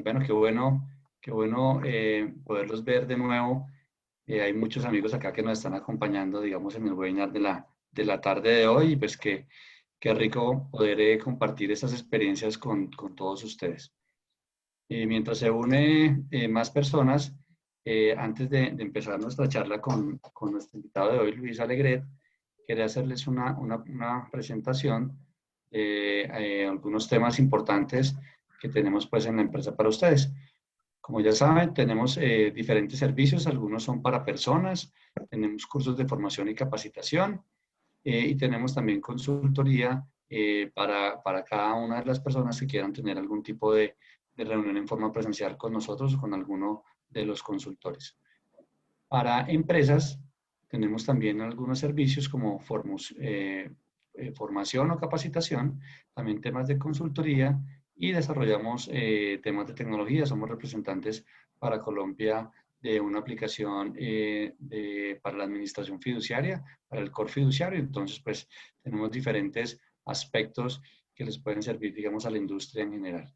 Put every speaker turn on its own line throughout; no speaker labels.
Bueno, qué bueno poderlos ver de nuevo. Hay muchos amigos acá que nos están acompañando, digamos, en el webinar de la tarde de hoy. Y pues qué rico poder compartir estas experiencias con todos ustedes. Mientras se une más personas, antes de empezar nuestra charla con nuestro invitado de hoy, Luis Alegret, quería hacerles una presentación de algunos temas importantes que tenemos pues en la empresa para ustedes. Como ya saben, tenemos diferentes servicios, algunos son para personas, tenemos cursos de formación y capacitación, y tenemos también consultoría para cada una de las personas que quieran tener algún tipo de reunión en forma presencial con nosotros o con alguno de los consultores. Para empresas, tenemos también algunos servicios como formación o capacitación, también temas de consultoría y desarrollamos temas de tecnología. Somos representantes para Colombia de una aplicación para la administración fiduciaria, para el core fiduciario. Entonces, pues tenemos diferentes aspectos que les pueden servir, digamos, a la industria en general.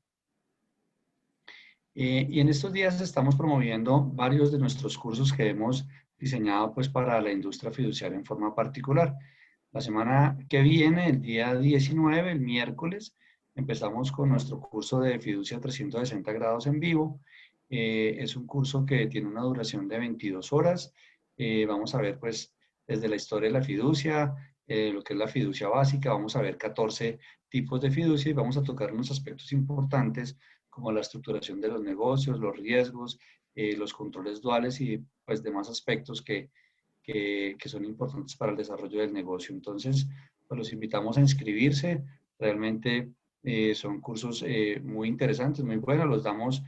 Y en estos días estamos promoviendo varios de nuestros cursos que hemos diseñado pues para la industria fiduciaria en forma particular. La semana que viene, el día 19, el miércoles, empezamos con nuestro curso de Fiducia 360 grados en vivo. Es un curso que tiene una duración de 22 horas. Vamos a ver pues desde la historia de la fiducia, lo que es la fiducia básica, vamos a ver 14 tipos de fiducia y vamos a tocar unos aspectos importantes como la estructuración de los negocios, los riesgos, los controles duales y pues demás aspectos que son importantes para el desarrollo del negocio. Entonces, pues los invitamos a inscribirse. Realmente son cursos muy interesantes, muy buenos. Los damos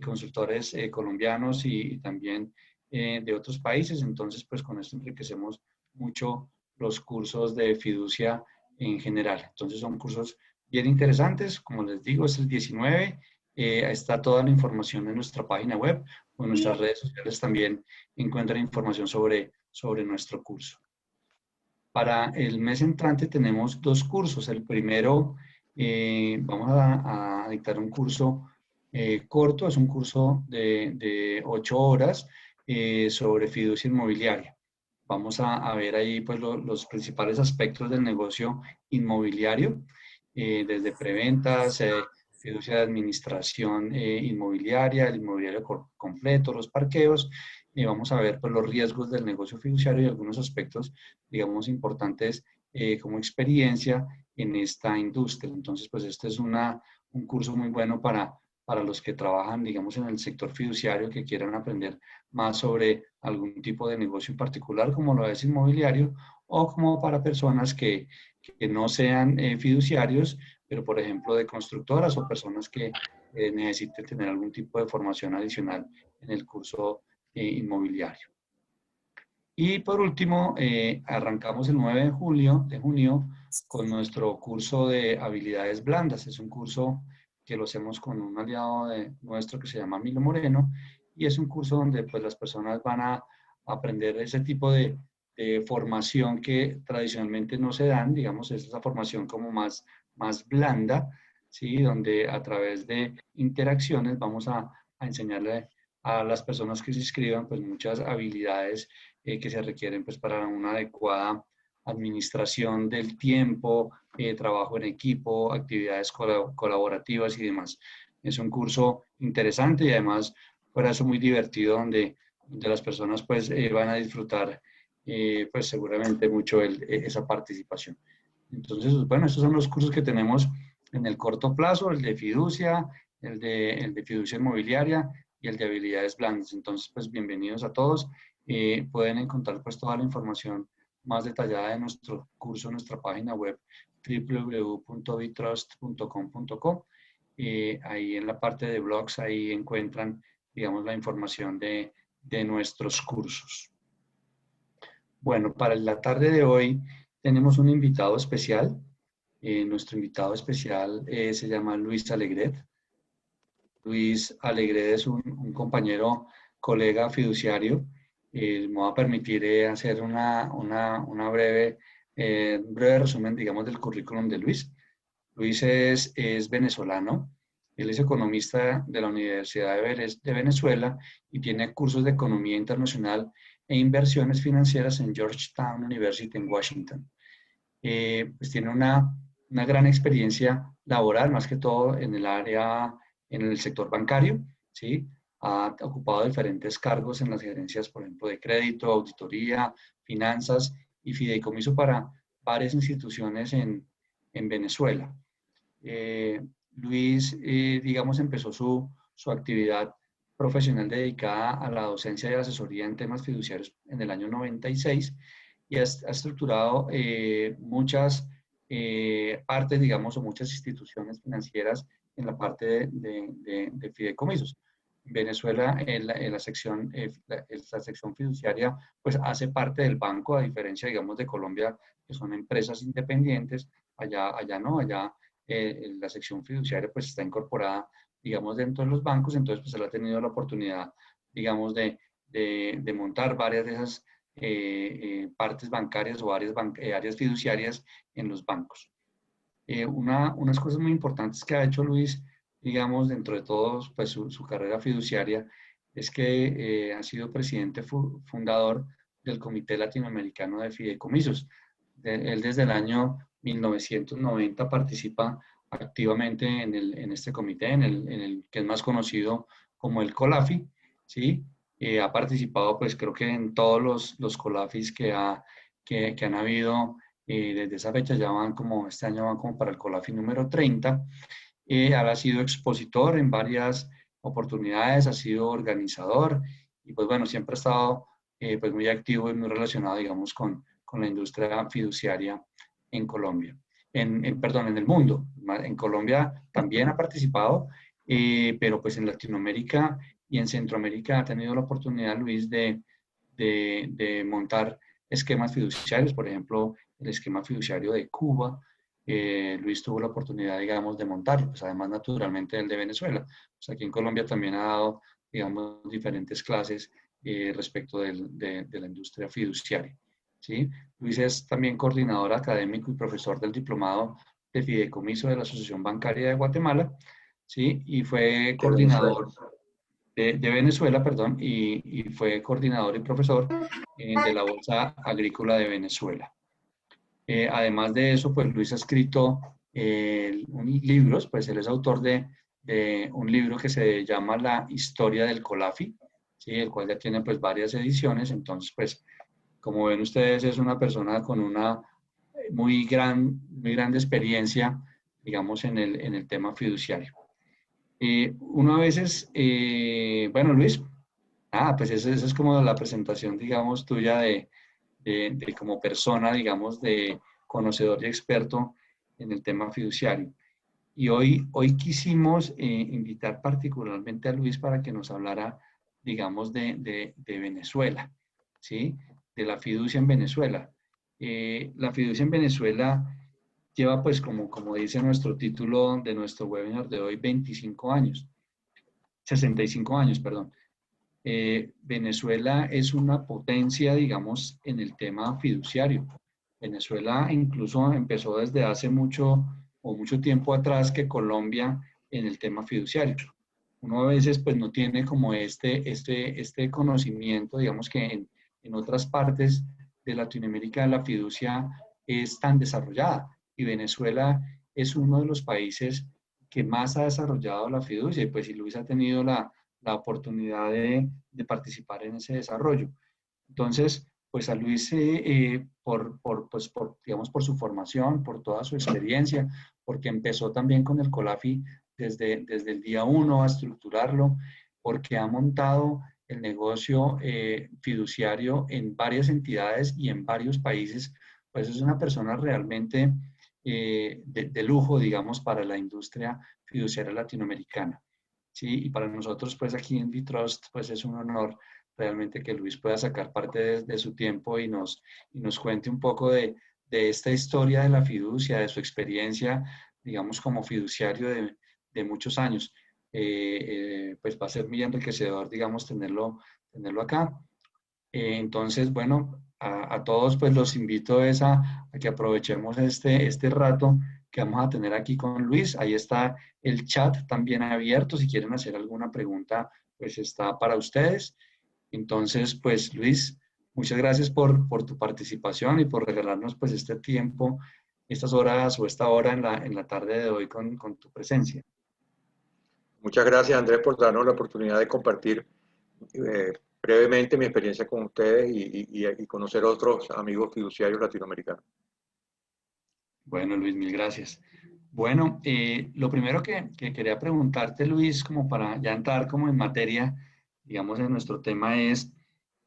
consultores colombianos y también de otros países. Entonces, pues con esto enriquecemos mucho los cursos de fiducia en general. Entonces, son cursos bien interesantes. Como les digo, es el 19. Está toda la información en nuestra página web o en nuestras redes sociales también encuentran información sobre nuestro curso. Para el mes entrante tenemos dos cursos. El primero, vamos a dictar un curso corto, es un curso de 8 horas sobre fiducia inmobiliaria. Vamos a ver ahí pues, los principales aspectos del negocio inmobiliario, desde preventas, fiducia de administración inmobiliaria, el inmobiliario completo, los parqueos. Vamos a ver pues, los riesgos del negocio fiduciario y algunos aspectos, digamos, importantes como experiencia en esta industria. Entonces, pues este es un curso muy bueno para los que trabajan, digamos, en el sector fiduciario, que quieran aprender más sobre algún tipo de negocio en particular, como lo es inmobiliario, o como para personas que no sean fiduciarios, pero por ejemplo de constructoras o personas que necesiten tener algún tipo de formación adicional en el curso inmobiliario. Y por último, arrancamos el 9 de junio con nuestro curso de habilidades blandas. Es un curso que lo hacemos con un aliado nuestro que se llama Milo Moreno y es un curso donde pues, las personas van a aprender ese tipo de formación que tradicionalmente no se dan, digamos, es esa formación como más blanda, ¿sí? Donde a través de interacciones vamos a enseñarle a las personas que se inscriban pues muchas habilidades que se requieren pues, para una adecuada administración del tiempo, trabajo en equipo, actividades colaborativas y demás. Es un curso interesante y además fuera eso muy divertido donde las personas pues van a disfrutar pues seguramente mucho esa participación. Entonces, bueno, estos son los cursos que tenemos en el corto plazo, el de fiducia, el de fiducia inmobiliaria y el de habilidades blandas. Entonces, pues bienvenidos a todos. Pueden encontrar pues toda la información más detallada de nuestro curso en nuestra página web www.bitrust.com.co. Ahí en la parte de blogs, ahí encuentran, digamos, la información de nuestros cursos. Bueno, para la tarde de hoy tenemos un invitado especial. Nuestro invitado especial se llama Luis Alegret. Luis Alegret es un compañero, colega fiduciario. Me voy a permitir hacer un breve resumen, digamos, del currículum de Luis. Luis es venezolano, Él es economista de la Universidad de Venezuela y tiene cursos de economía internacional e inversiones financieras en Georgetown University en Washington. Pues tiene una gran experiencia laboral, más que todo en el área, en el sector bancario, ¿sí? Ha ocupado diferentes cargos en las gerencias, por ejemplo, de crédito, auditoría, finanzas y fideicomiso para varias instituciones en Venezuela. Luis, digamos, empezó su actividad profesional dedicada a la docencia y asesoría en temas fiduciarios en el año 96 y ha estructurado muchas partes, digamos, o muchas instituciones financieras en la parte de fideicomisos. En Venezuela, la sección fiduciaria, pues hace parte del banco, a diferencia, digamos, de Colombia, que son empresas independientes. Allá no, allá la sección fiduciaria pues está incorporada, digamos, dentro de los bancos, entonces pues él ha tenido la oportunidad, digamos, de montar varias de esas partes bancarias o áreas fiduciarias en los bancos. Unas cosas muy importantes que ha hecho Luis, digamos, dentro de todo pues, su carrera fiduciaria, es que ha sido presidente fundador del Comité Latinoamericano de Fideicomisos. Él desde el año 1990 participa activamente en este comité, en el que es más conocido como el COLAFI, ¿sí? Ha participado, pues creo que en todos los COLAFIs que han habido desde esa fecha. Este año van como para el COLAFI número 30. Ha sido expositor en varias oportunidades, ha sido organizador y pues bueno, siempre ha estado pues muy activo y muy relacionado, digamos, con la industria fiduciaria en Colombia, perdón, en el mundo. En Colombia también ha participado, pero pues en Latinoamérica y en Centroamérica ha tenido la oportunidad, Luis, de montar esquemas fiduciarios, por ejemplo, el esquema fiduciario de Cuba. Luis tuvo la oportunidad, digamos, de montarlo, pues además naturalmente el de Venezuela. Pues aquí en Colombia también ha dado, digamos, diferentes clases respecto de la industria fiduciaria, ¿sí? Luis es también coordinador académico y profesor del diplomado de fideicomiso de la Asociación Bancaria de Guatemala, ¿sí? Y fue
de Venezuela.
coordinador de Venezuela, perdón, y fue coordinador y profesor de la Bolsa Agrícola de Venezuela. Además de eso, pues Luis ha escrito libros, pues él es autor de un libro que se llama La Historia del COLAFI, ¿sí? El cual ya tiene pues varias ediciones. Entonces, pues como ven ustedes, es una persona con una muy grande experiencia, digamos, en el tema fiduciario. Uno a veces, bueno, Luis, pues esa es como la presentación, digamos, tuya de como persona, digamos, de conocedor y experto en el tema fiduciario. Y hoy quisimos invitar particularmente a Luis para que nos hablara, digamos, de Venezuela, ¿sí? De la fiducia en Venezuela. La fiducia en Venezuela lleva, pues, como dice nuestro título de nuestro webinar de hoy, 25 años, 65 años, perdón. Venezuela es una potencia, digamos, en el tema fiduciario. Venezuela incluso empezó desde hace mucho tiempo atrás que Colombia en el tema fiduciario. Uno a veces pues no tiene como este conocimiento, digamos que en otras partes de Latinoamérica la fiducia es tan desarrollada y Venezuela es uno de los países que más ha desarrollado la fiducia y pues si Luis ha tenido la oportunidad de participar en ese desarrollo. Entonces, pues a Luis, digamos, por su formación, por toda su experiencia, porque empezó también con el COLAFI desde el día uno a estructurarlo, porque ha montado el negocio fiduciario en varias entidades y en varios países, pues es una persona realmente de lujo, digamos, para la industria fiduciaria latinoamericana. Sí, y para nosotros, pues aquí en Vitrust, pues es un honor realmente que Luis pueda sacar parte de su tiempo y nos cuente un poco de esta historia de la fiducia, de su experiencia, digamos, como fiduciario de muchos años. Pues va a ser muy enriquecedor, digamos, tenerlo acá. Entonces, bueno, a todos pues los invito a que aprovechemos este rato que vamos a tener aquí con Luis. Ahí está el chat también abierto. Si quieren hacer alguna pregunta, pues está para ustedes. Entonces, pues Luis, muchas gracias por tu participación y por regalarnos pues este tiempo, estas horas o esta hora en la tarde de hoy con tu presencia.
Muchas gracias, Andrés, por darnos la oportunidad de compartir brevemente mi experiencia con ustedes y conocer otros amigos fiduciarios latinoamericanos.
Bueno, Luis, mil gracias. Bueno, lo primero que quería preguntarte, Luis, como para ya entrar como en materia, digamos, en nuestro tema es,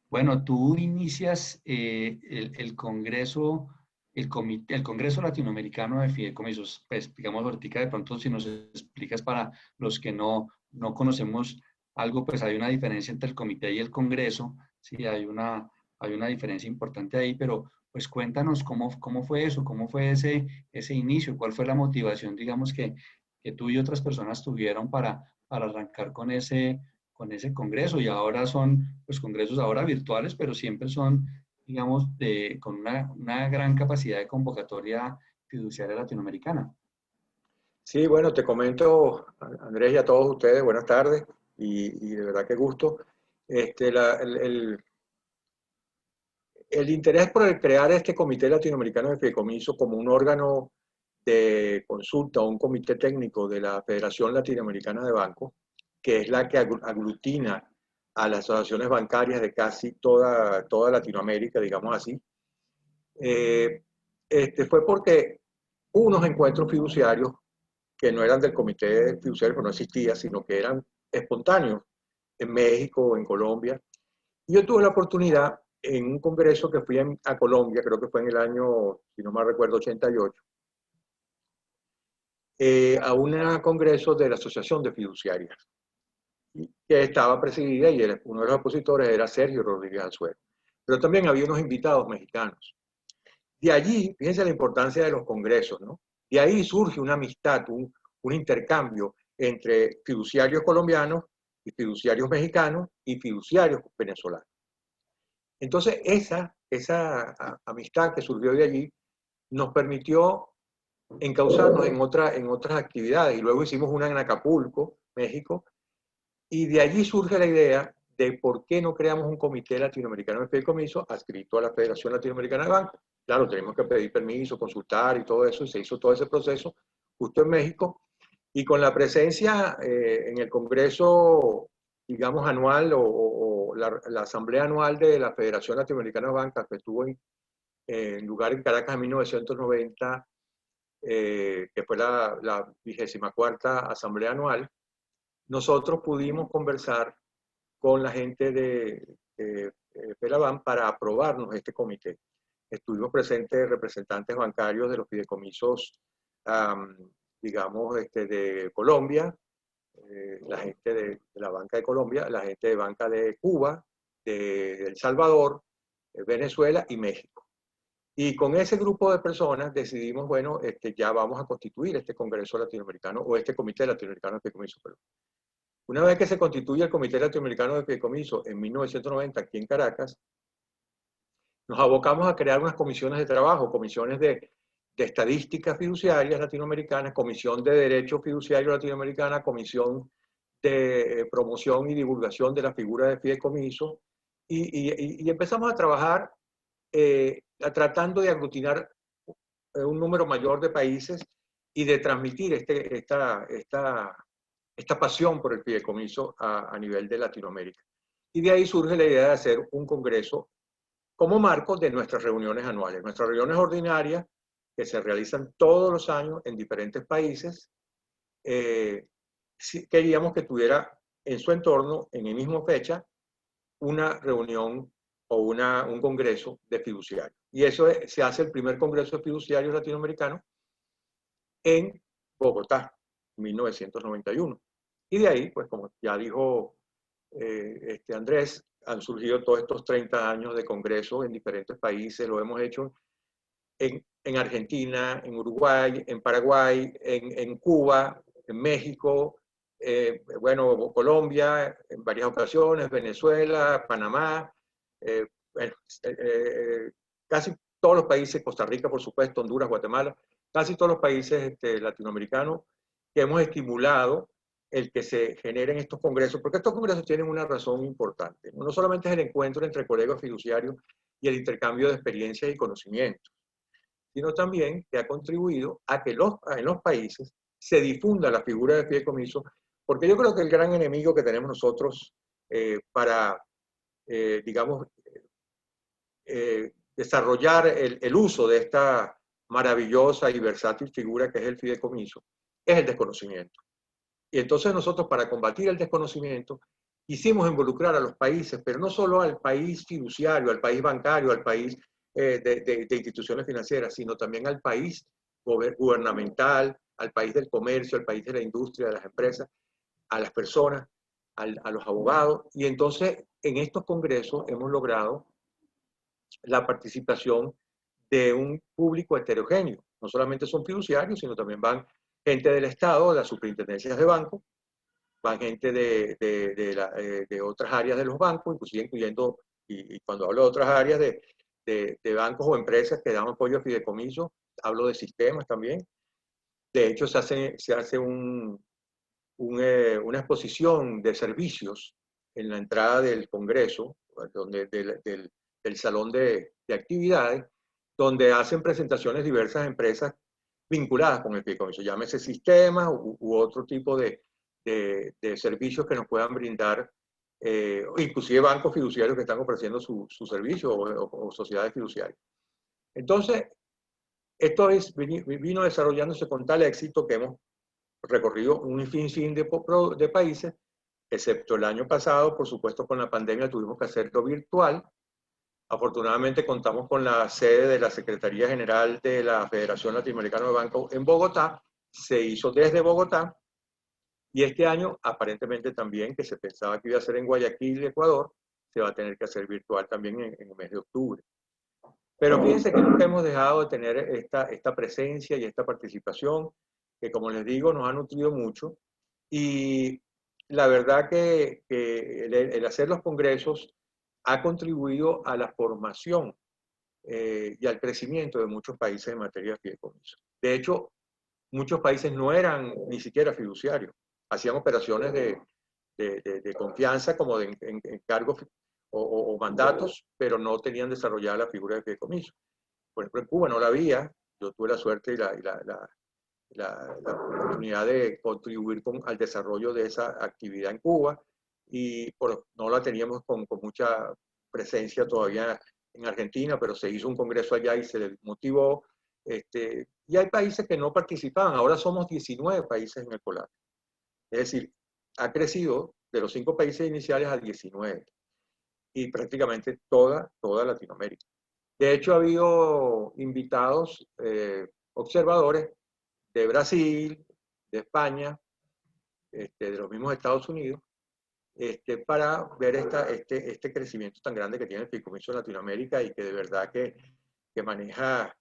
bueno, tú inicias el Congreso, el Congreso Latinoamericano de Fideicomisos, pues, digamos, ahorita de pronto si nos explicas para los que no conocemos algo, pues hay una diferencia entre el comité y el Congreso, sí, hay una diferencia importante ahí, pero pues cuéntanos cómo fue eso, cómo fue ese inicio, cuál fue la motivación, digamos, que tú y otras personas tuvieron para arrancar con ese congreso. Y ahora son, pues, congresos ahora virtuales, pero siempre son, digamos, con una gran capacidad de convocatoria fiduciaria latinoamericana.
Sí, bueno, te comento, Andrés, y a todos ustedes, buenas tardes, y de verdad que gusto. El interés por crear este Comité Latinoamericano de Fideicomiso como un órgano de consulta o un comité técnico de la Federación Latinoamericana de Bancos, que es la que aglutina a las asociaciones bancarias de casi toda Latinoamérica, digamos así, fue porque hubo unos encuentros fiduciarios que no eran del comité fiduciario, que no existía, sino que eran espontáneos en México, en Colombia. Y yo tuve la oportunidad en un congreso que fui a Colombia, creo que fue en el año, si no mal recuerdo, 88, a un congreso de la Asociación de Fiduciarias, que estaba presidida y uno de los opositores era Sergio Rodríguez Azuero. Pero también había unos invitados mexicanos. De allí, fíjense la importancia de los congresos, ¿no? De ahí surge una amistad, un intercambio entre fiduciarios colombianos y fiduciarios mexicanos y fiduciarios venezolanos. Entonces, esa amistad que surgió de allí nos permitió encauzarnos en otras actividades. Y luego hicimos una en Acapulco, México, y de allí surge la idea de por qué no creamos un comité latinoamericano de fideicomiso adscrito a la Federación Latinoamericana de Bancos. Claro, tenemos que pedir permiso, consultar y todo eso, y se hizo todo ese proceso justo en México. Y con la presencia en el Congreso, digamos, anual o la Asamblea Anual de la Federación Latinoamericana de Bancas, que estuvo en lugar en Caracas en 1990, que fue la 24ª Asamblea Anual, nosotros pudimos conversar con la gente de Felabán para aprobarnos este comité. Estuvimos presentes representantes bancarios de los fideicomisos, digamos, de Colombia, la gente de la banca de Colombia, la gente de banca de Cuba, de El Salvador, Venezuela y México. Y con ese grupo de personas decidimos, bueno, ya vamos a constituir este Congreso Latinoamericano o este Comité Latinoamericano de Fideicomiso. Una vez que se constituye el Comité Latinoamericano de Fideicomiso en 1990 aquí en Caracas, nos abocamos a crear unas comisiones de trabajo, comisiones de estadísticas fiduciarias latinoamericanas, comisión de derecho fiduciario latinoamericana, comisión de promoción y divulgación de la figura de fideicomiso, y empezamos a trabajar tratando de aglutinar un número mayor de países y de transmitir esta pasión por el fideicomiso a nivel de Latinoamérica. Y de ahí surge la idea de hacer un congreso como marco de nuestras reuniones anuales. Nuestras reuniones ordinarias, que se realizan todos los años en diferentes países, queríamos que tuviera en su entorno, en la misma fecha, una reunión o un congreso de fiduciarios. Y eso se hace el primer congreso de fiduciarios latinoamericanos en Bogotá, 1991. Y de ahí, pues como ya dijo Andrés, han surgido todos estos 30 años de congresos en diferentes países, lo hemos hecho en Argentina, en Uruguay, en Paraguay, en Cuba, en México, bueno, Colombia, en varias ocasiones, Venezuela, Panamá, bueno, casi todos los países, Costa Rica, por supuesto, Honduras, Guatemala, casi todos los países latinoamericanos que hemos estimulado el que se generen estos congresos, porque estos congresos tienen una razón importante. No solamente es el encuentro entre colegas fiduciarios y el intercambio de experiencias y conocimientos, sino también que ha contribuido a que en los países se difunda la figura de fideicomiso, porque yo creo que el gran enemigo que tenemos nosotros para, digamos, desarrollar el uso de esta maravillosa y versátil figura que es el fideicomiso, es el desconocimiento. Y entonces nosotros, para combatir el desconocimiento, quisimos involucrar a los países, pero no solo al país fiduciario, al país bancario, al país de instituciones financieras, sino también al país gubernamental, al país del comercio, al país de la industria, de las empresas, a las personas, a los abogados. Y entonces, en estos congresos hemos logrado la participación de un público heterogéneo. No solamente son fiduciarios, sino también van gente del Estado, de las superintendencias de banco, van gente de otras áreas de los bancos, inclusive incluyendo, y cuando hablo de otras áreas de bancos o empresas que dan apoyo a fideicomiso, hablo de sistemas también. De hecho, se hace una exposición de servicios en la entrada del Congreso, del salón de actividades, donde hacen presentaciones diversas empresas vinculadas con el fideicomiso, llámese sistemas u otro tipo de servicios que nos puedan brindar, inclusive bancos fiduciarios que están ofreciendo su servicio o sociedades fiduciarias. Entonces, esto vino desarrollándose con tal éxito que hemos recorrido un sinfín de países, excepto el año pasado, por supuesto con la pandemia tuvimos que hacerlo virtual. Afortunadamente contamos con la sede de la Secretaría General de la Federación Latinoamericana de Bancos en Bogotá, se hizo desde Bogotá, y este año aparentemente también, que se pensaba que iba a ser en Guayaquil, Ecuador, se va a tener que hacer virtual también en el mes de octubre. Pero fíjense que nunca hemos dejado de tener esta presencia y esta participación, que como les digo, nos ha nutrido mucho. Y la verdad que el hacer los congresos ha contribuido a la formación y al crecimiento de muchos países en materia de fideicomiso. De hecho, muchos países no eran ni siquiera fiduciarios, hacían operaciones de confianza como de encargos o mandatos, pero no tenían desarrollada la figura de fideicomiso. Por ejemplo, en Cuba no la había. Yo tuve la suerte y la oportunidad de contribuir al desarrollo de esa actividad en Cuba, y no la teníamos con mucha presencia todavía en Argentina, pero se hizo un congreso allá y se le motivó. Y hay países que no participaban. Ahora somos 19 países en el COLAF. Es decir, ha crecido de los 5 países iniciales a 19, y prácticamente toda Latinoamérica. De hecho, ha habido invitados, observadores de Brasil, de España, de los mismos Estados Unidos, para ver este crecimiento tan grande que tiene el fideicomiso en Latinoamérica, y que de verdad que maneja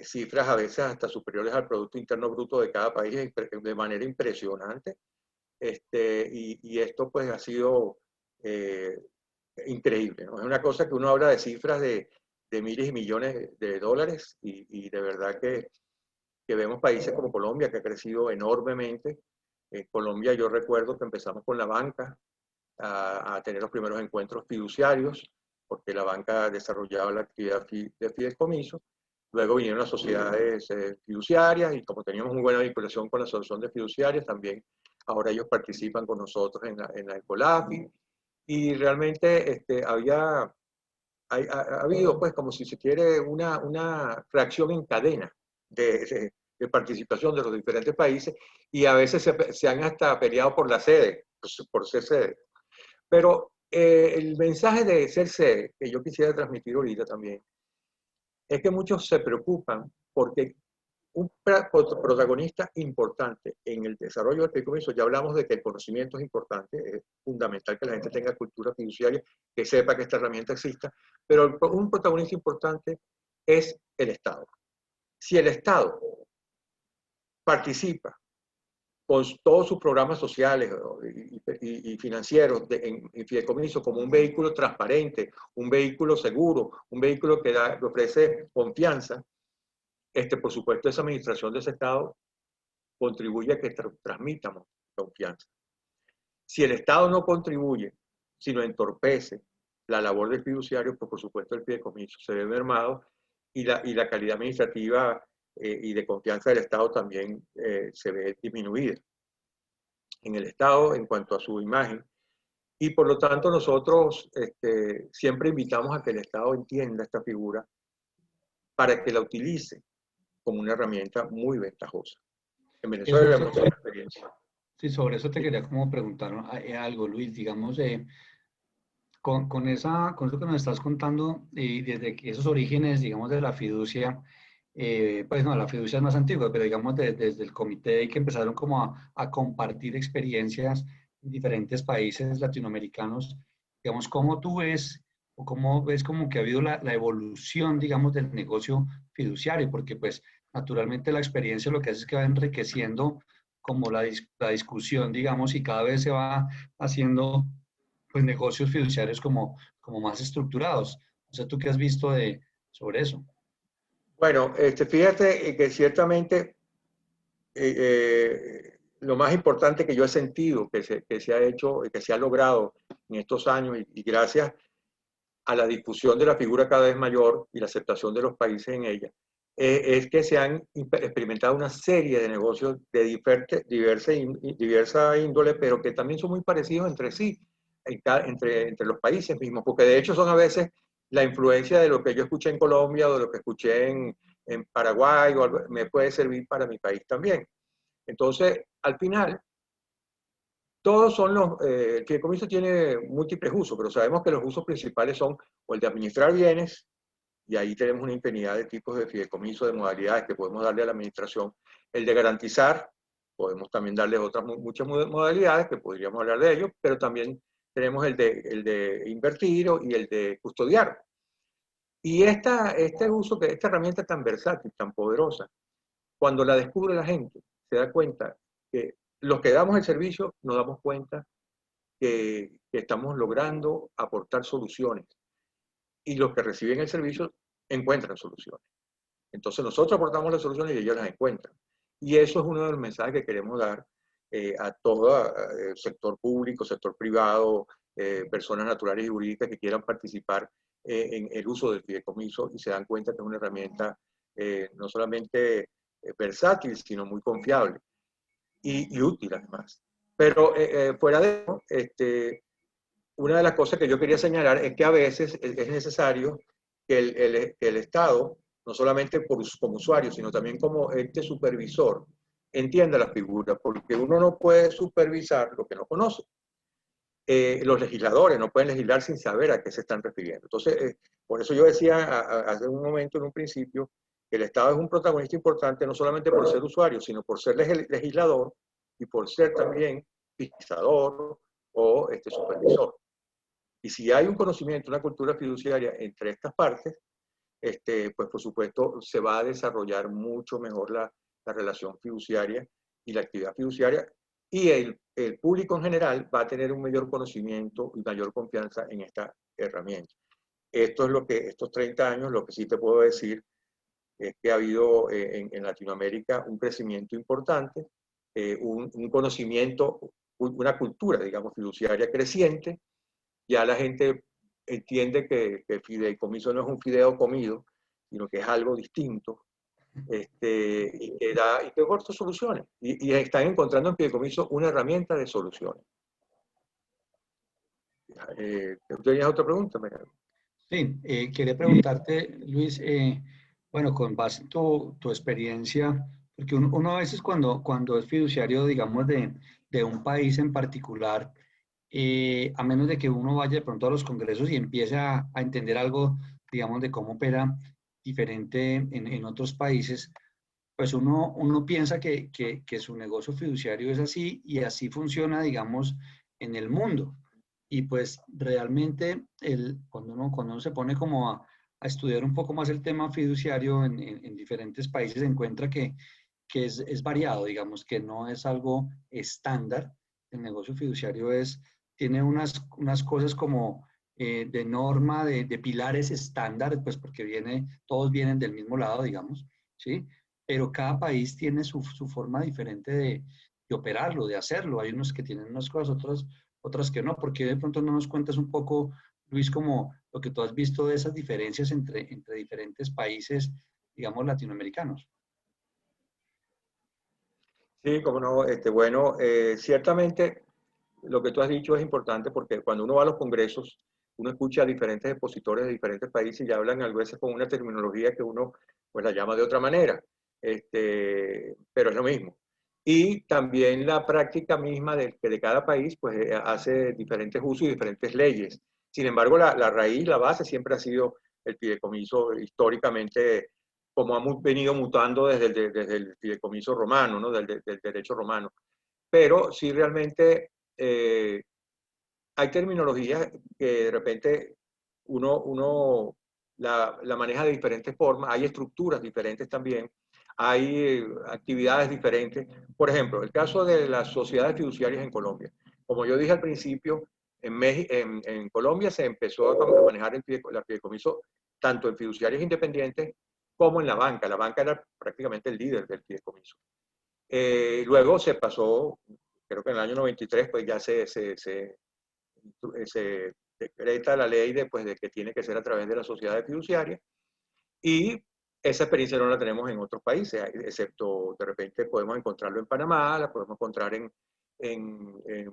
cifras a veces hasta superiores al Producto Interno Bruto de cada país de manera impresionante. Y esto pues ha sido increíble, ¿no? Es una cosa que uno habla de cifras de miles y millones de dólares, y de verdad que vemos países como Colombia, que ha crecido enormemente. Colombia, yo recuerdo que empezamos con la banca a tener los primeros encuentros fiduciarios, porque la banca desarrollaba la actividad de fideicomiso. Luego vinieron las sociedades fiduciarias, y como teníamos muy buena vinculación con la asociación de fiduciarias, también ahora ellos participan con nosotros en la Ecolafi. Y realmente ha habido, pues, como si se quiere, una reacción en cadena de participación de los diferentes países, y a veces se han hasta peleado por la sede, por ser sede. Pero el mensaje de ser sede, que yo quisiera transmitir ahorita también, es que muchos se preocupan porque un protagonista importante en el desarrollo del fideicomiso, ya hablamos de que el conocimiento es importante, es fundamental que la gente tenga cultura fiduciaria, que sepa que esta herramienta exista, pero un protagonista importante es el Estado. Si el Estado participa con todos sus programas sociales y financieros en fideicomiso como un vehículo transparente, un vehículo seguro, un vehículo que ofrece confianza, por supuesto, esa administración de ese Estado contribuye a que transmitamos confianza. Si el Estado no contribuye, sino entorpece la labor del fiduciario, pues por supuesto el fideicomiso se ve mermado y la calidad administrativa y de confianza del Estado también se ve disminuida en el Estado en cuanto a su imagen. Y por lo tanto nosotros siempre invitamos a que el Estado entienda esta figura para que la utilice como una herramienta muy ventajosa. En Venezuela
Eso,
hemos tenido experiencia.
sí, sobre eso te quería como preguntar algo, Luis, digamos, con eso que nos estás contando, y desde que esos orígenes, digamos, de la fiducia, pues no, la fiducia es más antigua, pero digamos desde el comité y que empezaron como a compartir experiencias en diferentes países latinoamericanos, digamos, ¿cómo tú ves o cómo ves como que ha habido la evolución, digamos, del negocio fiduciario? Porque pues naturalmente la experiencia lo que hace es que va enriqueciendo como la discusión, digamos, y cada vez se va haciendo pues negocios fiduciarios como más estructurados. O sea, ¿tú qué has visto sobre eso?
Bueno, fíjate que ciertamente lo más importante que yo he sentido que se ha hecho, que se ha logrado en estos años y gracias a la difusión de la figura cada vez mayor y la aceptación de los países en ella, es que se han experimentado una serie de negocios de diversa índole, pero que también son muy parecidos entre sí, entre los países mismos, porque de hecho son a veces la influencia de lo que yo escuché en Colombia o de lo que escuché en Paraguay, o algo, me puede servir para mi país también. Entonces, al final, todos son el fideicomiso tiene múltiples usos, pero sabemos que los usos principales son o el de administrar bienes, y ahí tenemos una infinidad de tipos de fideicomiso, de modalidades que podemos darle a la administración. El de garantizar, podemos también darle muchas modalidades que podríamos hablar de ellos, pero también tenemos el de invertir y el de custodiar. Y este uso, esta herramienta tan versátil, tan poderosa, cuando la descubre la gente, se da cuenta que los que damos el servicio nos damos cuenta que estamos logrando aportar soluciones y los que reciben el servicio encuentran soluciones. Entonces nosotros aportamos las soluciones y ellos las encuentran. Y eso es uno de los mensajes que queremos dar a todo el sector público, sector privado, personas naturales y jurídicas que quieran participar en el uso del fideicomiso y se dan cuenta que es una herramienta no solamente versátil, sino muy confiable y útil además. Pero fuera de eso, una de las cosas que yo quería señalar es que a veces es necesario que el Estado, no solamente como usuario, sino también como ente supervisor, entienda la figura, porque uno no puede supervisar lo que no conoce. Los legisladores no pueden legislar sin saber a qué se están refiriendo. Entonces, por eso yo decía hace un momento, en un principio, que el Estado es un protagonista importante no solamente por ser usuario, sino por ser legislador y por ser también fiscalizador o supervisor. Y si hay un conocimiento, una cultura fiduciaria entre estas partes, pues por supuesto se va a desarrollar mucho mejor la relación fiduciaria y la actividad fiduciaria y el público en general va a tener un mayor conocimiento y mayor confianza en esta herramienta. Esto es lo que, estos 30 años, lo que sí te puedo decir es que ha habido en Latinoamérica un crecimiento importante, un conocimiento, una cultura, digamos, fiduciaria creciente. Ya la gente entiende que el fideicomiso no es un fideo comido, sino que es algo distinto, y que aporta soluciones. Y están encontrando en fideicomiso una herramienta de soluciones. ¿Tenías otra pregunta, María?
Sí, quería preguntarte, Luis, bueno, con base en tu experiencia, porque uno a veces cuando es fiduciario, digamos, de un país en particular, a menos de que uno vaya de pronto a los congresos y empiece a entender algo, digamos, de cómo opera diferente en otros países, pues uno piensa que su negocio fiduciario es así y así funciona, digamos, en el mundo. Y pues realmente cuando uno se pone como a estudiar un poco más el tema fiduciario en diferentes países, encuentra que es variado, digamos, que no es algo estándar. El negocio fiduciario tiene unas cosas como de norma, de pilares estándar, pues porque todos vienen del mismo lado, digamos, ¿sí? Pero cada país tiene su forma diferente de operarlo, de hacerlo. Hay unos que tienen unas cosas, otras que no. Porque de pronto no nos cuentas un poco, Luis, como lo que tú has visto de esas diferencias entre diferentes países, digamos, latinoamericanos?
Sí, como no, bueno, ciertamente lo que tú has dicho es importante porque cuando uno va a los congresos, uno escucha a diferentes expositores de diferentes países y hablan a veces con una terminología que uno pues la llama de otra manera, pero es lo mismo. Y también la práctica misma que de cada país pues hace diferentes usos y diferentes leyes. Sin embargo, la raíz, la base siempre ha sido el fideicomiso históricamente, como ha venido mutando desde el fideicomiso romano, ¿no? Del derecho romano. Pero sí realmente hay terminologías que de repente uno la maneja de diferentes formas, hay estructuras diferentes también, hay actividades diferentes. Por ejemplo, el caso de las sociedades fiduciarias en Colombia. Como yo dije al principio, en Colombia se empezó a manejar el fideicomiso tanto en fiduciarias independientes como en la banca. La banca era prácticamente el líder del fideicomiso. Luego se pasó, creo que en el año 93, pues ya se decreta la ley de que tiene que ser a través de la sociedad fiduciaria y esa experiencia no la tenemos en otros países, excepto de repente podemos encontrarlo en Panamá, la podemos encontrar en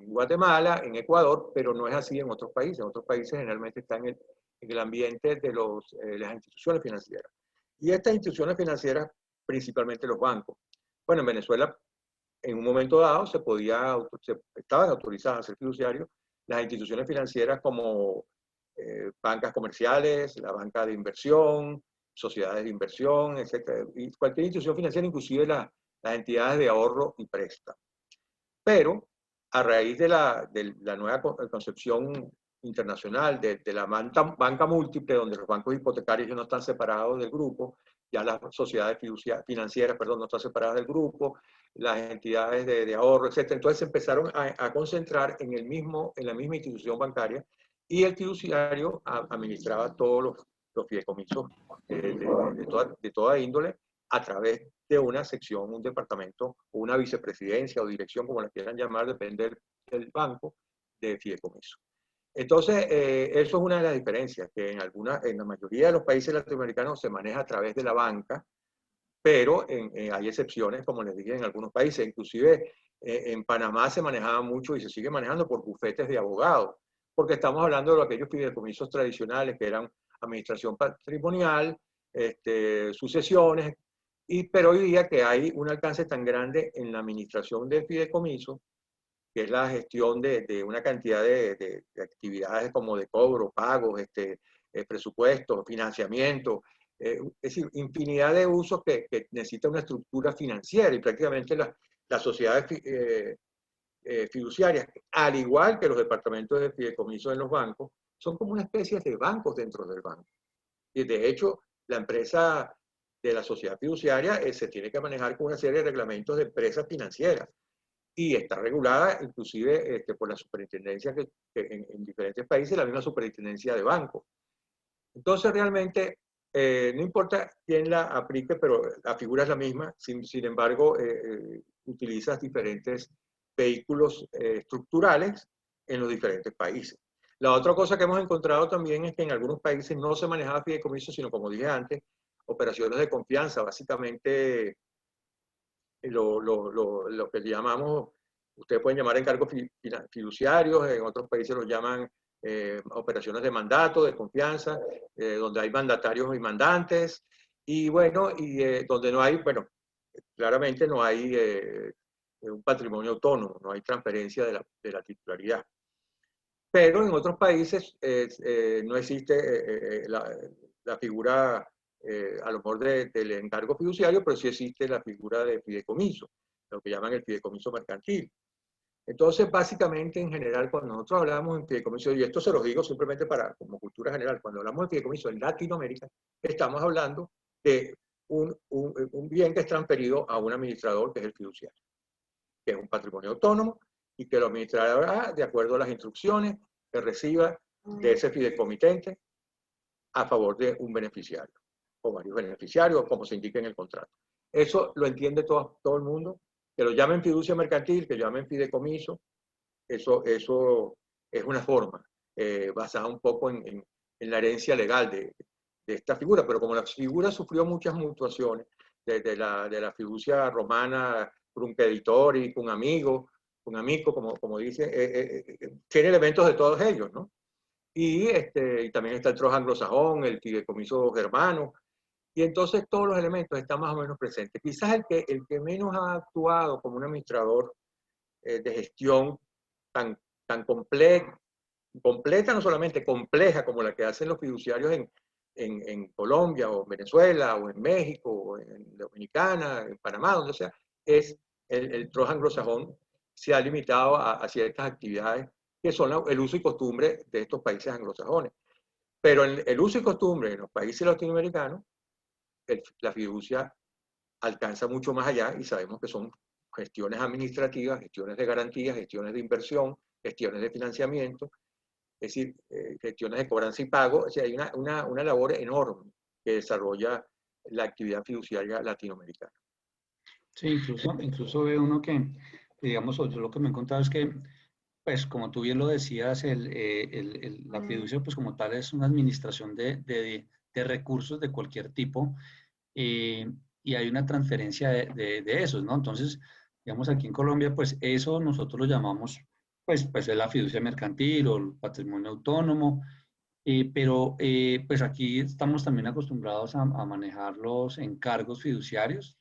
Guatemala, en Ecuador, pero no es así en otros países. En otros países generalmente están en el ambiente de las instituciones financieras. Y estas instituciones financieras, principalmente los bancos. Bueno, en Venezuela en un momento dado estaban autorizadas a ser fiduciarios las instituciones financieras como bancas comerciales, la banca de inversión, sociedades de inversión, etc. Y cualquier institución financiera, inclusive las entidades de ahorro y préstamo. Pero a raíz de la nueva concepción internacional de la banca múltiple, donde los bancos hipotecarios ya no están separados del grupo, ya las sociedades financieras, perdón, no están separadas del grupo, las entidades de ahorro, etc. Entonces se empezaron a concentrar en la misma institución bancaria y el fiduciario administraba todos los fideicomisos de toda índole a través de una sección, un departamento, una vicepresidencia o dirección, como la quieran llamar, depende del banco, de fideicomiso. Entonces, eso es una de las diferencias, que en la mayoría de los países latinoamericanos se maneja a través de la banca, pero hay excepciones, como les dije, en algunos países. Inclusive en Panamá se manejaba mucho y se sigue manejando por bufetes de abogados, porque estamos hablando de aquellos fideicomisos tradicionales que eran administración patrimonial, sucesiones, pero hoy día que hay un alcance tan grande en la administración del fideicomiso, que es la gestión de una cantidad de actividades como de cobro, pagos, presupuestos, financiamiento, es decir, infinidad de usos que necesita una estructura financiera y prácticamente las sociedades fiduciarias, al igual que los departamentos de fideicomiso en los bancos, son como una especie de bancos dentro del banco. Y de hecho, la empresa de la sociedad fiduciaria se tiene que manejar con una serie de reglamentos de empresas financieras y está regulada inclusive por la superintendencia que en diferentes países, la misma superintendencia de bancos. Entonces realmente no importa quién la aplique, pero la figura es la misma, sin embargo utilizas diferentes vehículos estructurales en los diferentes países. La otra cosa que hemos encontrado también es que en algunos países no se manejaba fideicomiso, sino como dije antes, operaciones de confianza, básicamente lo que llamamos, ustedes pueden llamar encargos fiduciarios, en otros países los llaman operaciones de mandato, de confianza, donde hay mandatarios y mandantes, y bueno, y donde no hay, bueno, claramente no hay un patrimonio autónomo, no hay transferencia de la titularidad. Pero en otros países no existe la figura, a lo mejor del encargo fiduciario, pero sí existe la figura de fideicomiso, lo que llaman el fideicomiso mercantil. Entonces, básicamente, en general, cuando nosotros hablamos de fideicomiso, y esto se los digo simplemente como cultura general, cuando hablamos de fideicomiso en Latinoamérica, estamos hablando de un bien que es transferido a un administrador, que es el fiduciario, que es un patrimonio autónomo y que lo administrará de acuerdo a las instrucciones que reciba de ese fideicomitente a favor de un beneficiario. o varios beneficiarios, como se indica en el contrato. Eso lo entiende todo el mundo, que lo llamen fiducia mercantil, que lo llamen fideicomiso, eso es una forma basada un poco en la herencia legal de esta figura, pero como la figura sufrió muchas mutuaciones, de la fiducia romana, cum creditori, cum amigo, como dice, tiene elementos de todos ellos, ¿no? Y también está el trozo anglosajón, el fideicomiso germano, y entonces todos los elementos están más o menos presentes. Quizás el que menos ha actuado como un administrador de gestión tan completa, no solamente compleja como la que hacen los fiduciarios en Colombia o en Venezuela o en México o en Dominicana, en Panamá, donde sea, es el trozo anglosajón se ha limitado a ciertas actividades que son el uso y costumbre de estos países anglosajones. Pero el uso y costumbre en los países latinoamericanos, la fiducia alcanza mucho más allá y sabemos que son gestiones administrativas, gestiones de garantías, gestiones de inversión, gestiones de financiamiento, es decir, gestiones de cobranza y pago. O sea, hay una labor enorme que desarrolla la actividad fiduciaria latinoamericana.
Sí, incluso ve uno que, digamos, yo lo que me he encontrado es que, pues como tú bien lo decías, la fiducia pues como tal es una administración de recursos de cualquier tipo, y hay una transferencia de esos, ¿no? Entonces, digamos, aquí en Colombia, pues eso nosotros lo llamamos, pues es la fiducia mercantil o el patrimonio autónomo, pero pues aquí estamos también acostumbrados a manejar los encargos fiduciarios,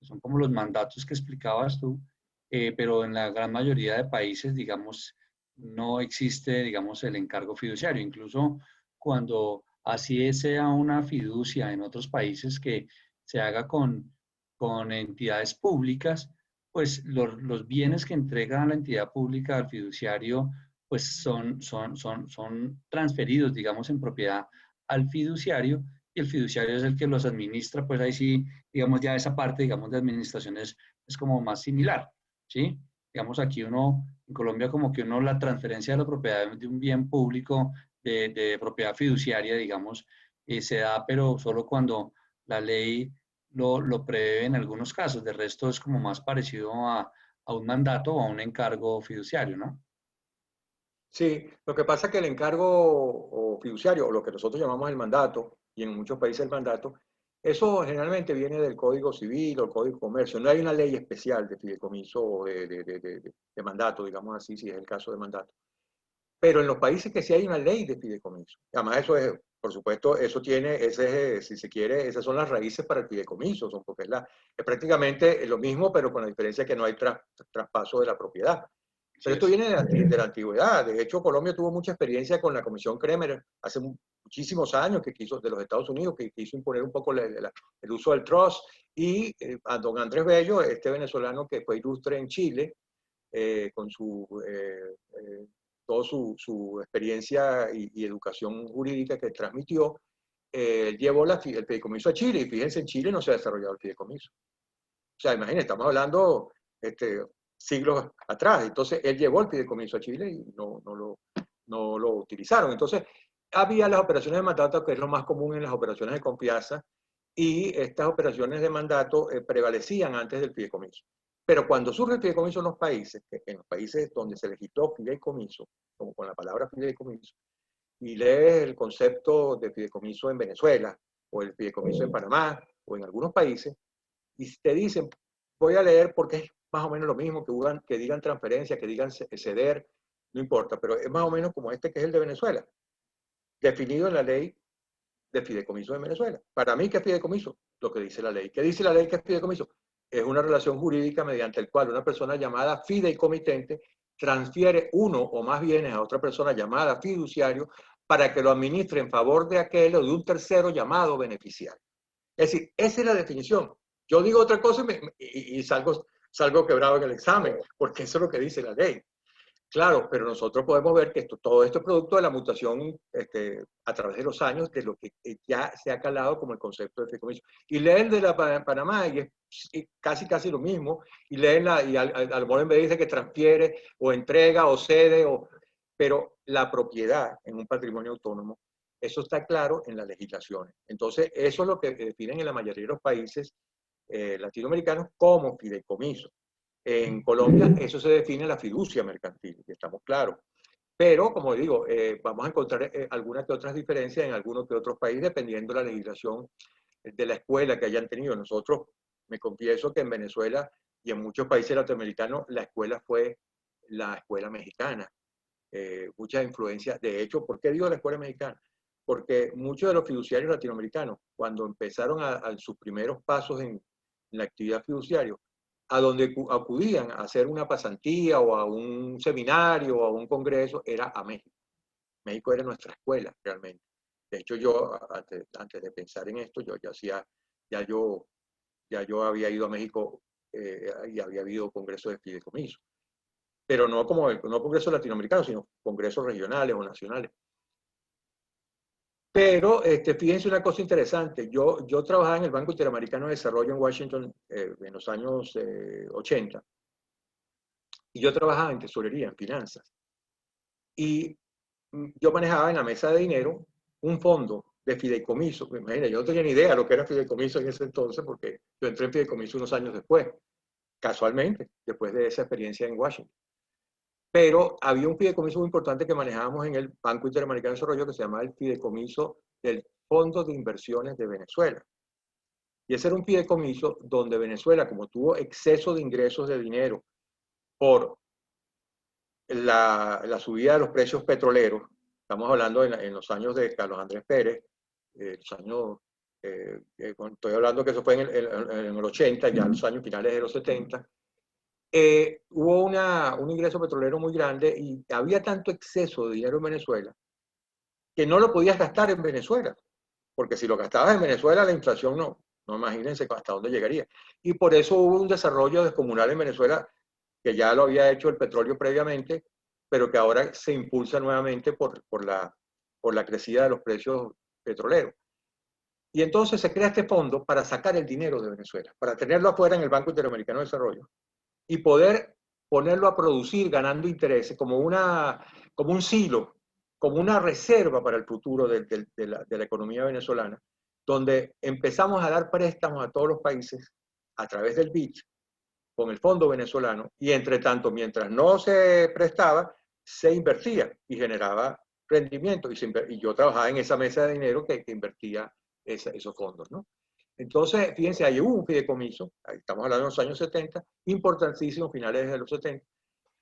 son como los mandatos que explicabas tú, pero en la gran mayoría de países, digamos, no existe, digamos, el encargo fiduciario. Incluso cuando así sea una fiducia en otros países que se haga con entidades públicas, pues los bienes que entrega la entidad pública al fiduciario pues son transferidos, digamos, en propiedad al fiduciario, y el fiduciario es el que los administra. Pues ahí sí, digamos, ya esa parte, digamos, de administración es como más similar, ¿sí? Digamos, aquí uno, en Colombia, como que uno la transferencia de la propiedad de un bien público, de propiedad fiduciaria, digamos, se da, pero solo cuando la ley lo prevé en algunos casos. De resto es como más parecido a un mandato o a un encargo fiduciario, ¿no?
Sí, lo que pasa es que el encargo o fiduciario, o lo que nosotros llamamos el mandato, y en muchos países el mandato, eso generalmente viene del Código Civil o el Código de Comercio. No hay una ley especial de fideicomiso o de mandato, digamos así, si es el caso de mandato. Pero en los países que sí hay una ley de fideicomiso. Además, eso es, por supuesto, eso tiene, si se quiere, esas son las raíces para el fideicomiso, porque es prácticamente lo mismo, pero con la diferencia que no hay traspaso de la propiedad.
Así
Pero esto
es.
viene de la antigüedad. De hecho, Colombia tuvo mucha experiencia con la Comisión Kremer hace muchísimos años, de los Estados Unidos, que quiso imponer un poco el uso del trust. Y a don Andrés Bello, este venezolano que fue ilustre en Chile, con toda su experiencia y educación jurídica que transmitió, llevó el fideicomiso a Chile. Y fíjense, en Chile no se ha desarrollado el fideicomiso. O sea, imagínense, estamos hablando siglos atrás. Entonces, él llevó el fideicomiso a Chile y no lo utilizaron. Entonces, había las operaciones de mandato, que es lo más común en las operaciones de confianza, y estas operaciones de mandato prevalecían antes del fideicomiso. Pero cuando surge el fideicomiso en los países donde se legisló fideicomiso, como con la palabra fideicomiso, y lees el concepto de fideicomiso en Venezuela, o el fideicomiso en Panamá, o en algunos países, y te dicen, voy a leer porque es más o menos lo mismo, que digan transferencia, que digan ceder, no importa, pero es más o menos como este que es el de Venezuela, definido en la ley de fideicomiso de Venezuela. Para mí, ¿qué es fideicomiso? Lo que dice la ley. ¿Qué dice la ley que es fideicomiso? Es una relación jurídica mediante el cual una persona llamada fideicomitente transfiere uno o más bienes a otra persona llamada fiduciario para que lo administre en favor de aquel o de un tercero llamado beneficiario. Es decir, esa es la definición. Yo digo otra cosa y salgo quebrado en el examen, porque eso es lo que dice la ley. Claro, pero nosotros podemos ver que todo esto es producto de la mutación a través de los años de lo que ya se ha calado como el concepto de fideicomiso. Y leen de la Panamá y es casi lo mismo, y leen y a lo mejor en vez dice que transfiere o entrega o cede, pero la propiedad en un patrimonio autónomo Eso está claro en las legislaciones. Entonces, eso es lo que definen en la mayoría de los países latinoamericanos como fideicomiso. En Colombia eso se define la fiducia mercantil, y estamos claros. Pero, como digo, vamos a encontrar algunas que otras diferencias en algunos que otros países, dependiendo de la legislación de la escuela que hayan tenido. Nosotros, me confieso que en Venezuela y en muchos países latinoamericanos, la escuela fue la escuela mexicana. Muchas influencias. De hecho, ¿por qué digo la escuela mexicana? Porque muchos de los fiduciarios latinoamericanos, cuando empezaron a sus primeros pasos en la actividad fiduciaria, a donde acudían a hacer una pasantía o a un seminario o a un congreso, era a México. México era nuestra escuela, realmente. De hecho, yo, antes de pensar en esto, ya yo había ido a México y había habido congresos de fideicomiso. Pero no como no congresos latinoamericanos, sino congresos regionales o nacionales. Pero fíjense una cosa interesante, yo trabajaba en el Banco Interamericano de Desarrollo en Washington en los años 80, y yo trabajaba en tesorería, en finanzas, y yo manejaba en la mesa de dinero un fondo de fideicomiso. Imagínate, yo no tenía ni idea de lo que era fideicomiso en ese entonces, porque yo entré en fideicomiso unos años después, casualmente, después de esa experiencia en Washington. Pero había un fideicomiso muy importante que manejábamos en el Banco Interamericano de Desarrollo que se llamaba el Fideicomiso del Fondo de Inversiones de Venezuela. Y ese era un fideicomiso donde Venezuela, como tuvo exceso de ingresos de dinero por la subida de los precios petroleros, estamos hablando en los años de Carlos Andrés Pérez, los años, estoy hablando que eso fue en el 80, ya en los años finales de los 70, hubo un ingreso petrolero muy grande y había tanto exceso de dinero en Venezuela que no lo podías gastar en Venezuela, porque si lo gastabas en Venezuela la inflación no imagínense hasta dónde llegaría. Y por eso hubo un desarrollo descomunal en Venezuela que ya lo había hecho el petróleo previamente, pero que ahora se impulsa nuevamente por la crecida de los precios petroleros. Y entonces se crea este fondo para sacar el dinero de Venezuela, para tenerlo afuera en el Banco Interamericano de Desarrollo y poder ponerlo a producir ganando intereses como un silo, como una reserva para el futuro de la economía venezolana, donde empezamos a dar préstamos a todos los países a través del BID con el fondo venezolano, y entre tanto, mientras no se prestaba, se invertía y generaba rendimiento, y yo trabajaba en esa mesa de dinero que invertía esos fondos, ¿no? Entonces, fíjense, ahí hubo un fideicomiso, estamos hablando de los años 70, importantísimo, finales de los 70,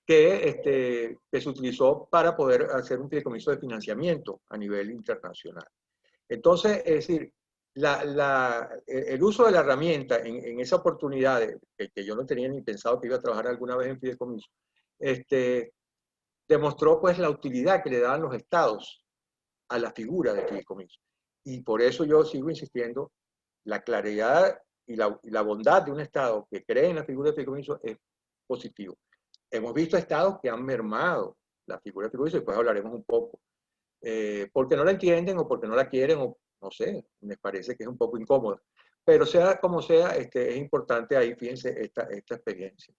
que se utilizó para poder hacer un fideicomiso de financiamiento a nivel internacional. Entonces, es decir, el uso de la herramienta en esa oportunidad, que yo no tenía ni pensado que iba a trabajar alguna vez en fideicomiso, demostró pues la utilidad que le daban los estados a la figura de fideicomiso. Y por eso yo sigo insistiendo, la claridad y la bondad de un estado que cree en la figura de fideicomiso es positivo. Hemos visto estados que han mermado la figura de fideicomiso, y después hablaremos un poco, porque no la entienden o porque no la quieren, o no sé, me parece que es un poco incómoda. Pero sea como sea, es importante ahí, fíjense, esta experiencia.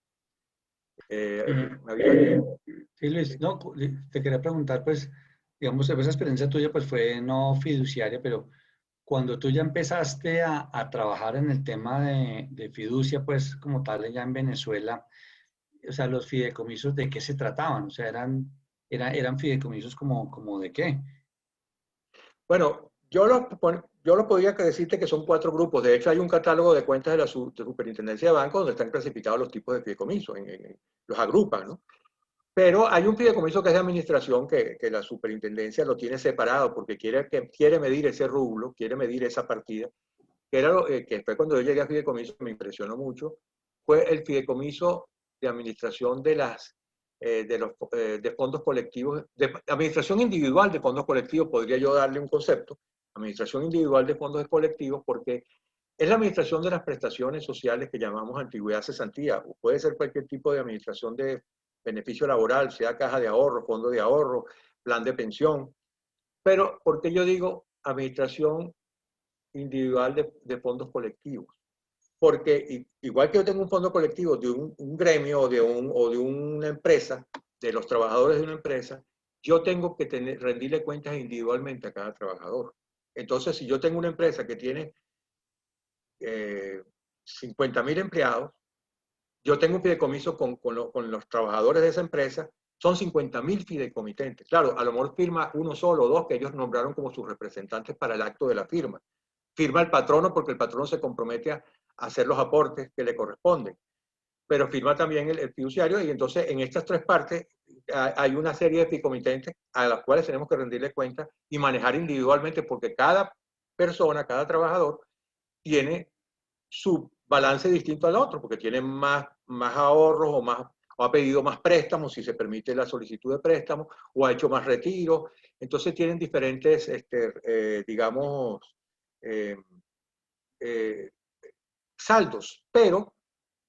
Sí, Luis, no, te quería preguntar, pues, digamos, esa experiencia tuya, pues, fue no fiduciaria, pero cuando tú ya empezaste a trabajar en el tema de fiducia, pues, como tal, ya en Venezuela, o sea, los fideicomisos, ¿de qué se trataban? O sea, eran fideicomisos como ¿de qué?
Bueno, yo lo podría decirte que son 4 grupos. De hecho, hay un catálogo de cuentas de la Superintendencia de Bancos donde están clasificados los tipos de fideicomisos, los agrupan, ¿no? Pero hay un fideicomiso que es de administración que la superintendencia lo tiene separado porque quiere medir ese rublo, quiere medir esa partida, que fue cuando yo llegué a fideicomiso, me impresionó mucho, fue el fideicomiso de administración de fondos colectivos, de administración individual de fondos colectivos, podría yo darle un concepto, administración individual de fondos colectivos, porque es la administración de las prestaciones sociales que llamamos antigüedad cesantía, o puede ser cualquier tipo de administración de beneficio laboral, sea caja de ahorro, fondo de ahorro, plan de pensión. Pero, ¿por qué yo digo administración individual de fondos colectivos? Porque igual que yo tengo un fondo colectivo de un gremio o de una empresa, de los trabajadores de una empresa, yo tengo que rendirle cuentas individualmente a cada trabajador. Entonces, si yo tengo una empresa que tiene 50.000 empleados, yo tengo un fideicomiso con los trabajadores de esa empresa, son 50.000 fideicomitentes. Claro, a lo mejor firma uno solo o dos que ellos nombraron como sus representantes para el acto de la firma. Firma el patrono porque el patrono se compromete a hacer los aportes que le corresponden. Pero firma también el fiduciario, y entonces en estas tres partes hay una serie de fideicomitentes a las cuales tenemos que rendirle cuenta y manejar individualmente, porque cada persona, cada trabajador tiene su balance distinto al otro, porque tiene más ahorros o ha pedido más préstamos, si se permite la solicitud de préstamo, o ha hecho más retiros. Entonces tienen diferentes, digamos, saldos, pero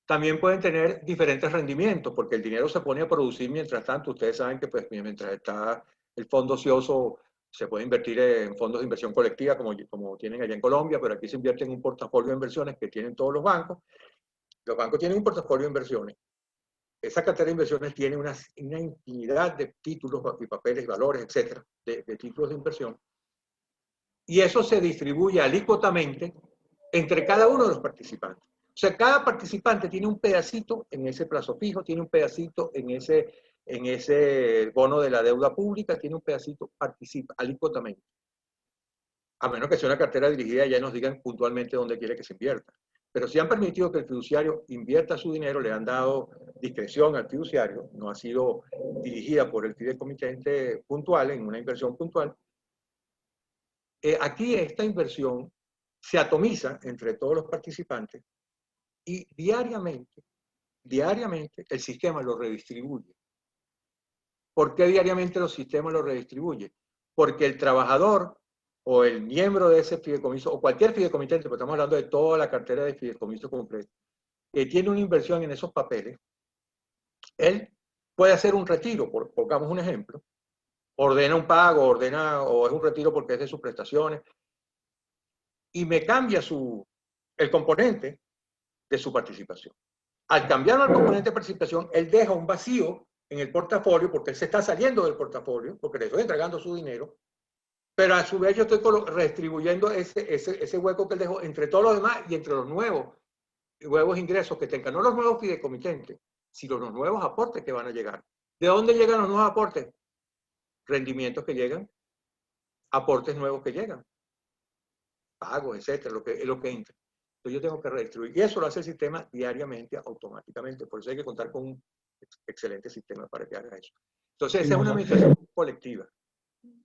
también pueden tener diferentes rendimientos, porque el dinero se pone a producir mientras tanto. Ustedes saben que pues, mientras está el fondo ocioso, se puede invertir en fondos de inversión colectiva, como tienen allá en Colombia, pero aquí se invierte en un portafolio de inversiones que tienen todos los bancos. Los bancos tienen un portafolio de inversiones. Esa cartera de inversiones tiene una infinidad de títulos y papeles, valores, etcétera, de títulos de inversión. Y eso se distribuye alícuotamente entre cada uno de los participantes. O sea, cada participante tiene un pedacito en ese plazo fijo, tiene un pedacito en ese bono de la deuda pública, tiene un pedacito, participa alícuotamente. A menos que sea una cartera dirigida, ya nos digan puntualmente dónde quiere que se invierta. Pero si han permitido que el fiduciario invierta su dinero, le han dado discreción al fiduciario, no ha sido dirigida por el fideicomitente puntual, en una inversión puntual. Aquí esta inversión se atomiza entre todos los participantes y diariamente el sistema lo redistribuye. ¿Por qué diariamente los sistemas lo redistribuye? Porque el trabajador o el miembro de ese fideicomiso, o cualquier fideicomitente, porque estamos hablando de toda la cartera de fideicomiso completa, que tiene una inversión en esos papeles, él puede hacer un retiro, pongamos un ejemplo, ordena un pago, o es un retiro porque es de sus prestaciones, y me cambia el componente de su participación. Al cambiar el componente de participación, él deja un vacío en el portafolio, porque él se está saliendo del portafolio, porque le estoy entregando su dinero, pero a su vez yo estoy redistribuyendo ese hueco que él dejó entre todos los demás y entre los nuevos ingresos que tengan, no los nuevos fideicomitentes, sino los nuevos aportes que van a llegar. ¿De dónde llegan los nuevos aportes? Rendimientos que llegan, aportes nuevos que llegan, pagos, etcétera, lo que entra. Entonces yo tengo que redistribuir. Y eso lo hace el sistema diariamente, automáticamente. Por eso hay que contar con un excelente sistema para que haga eso. Entonces esa es una administración colectiva.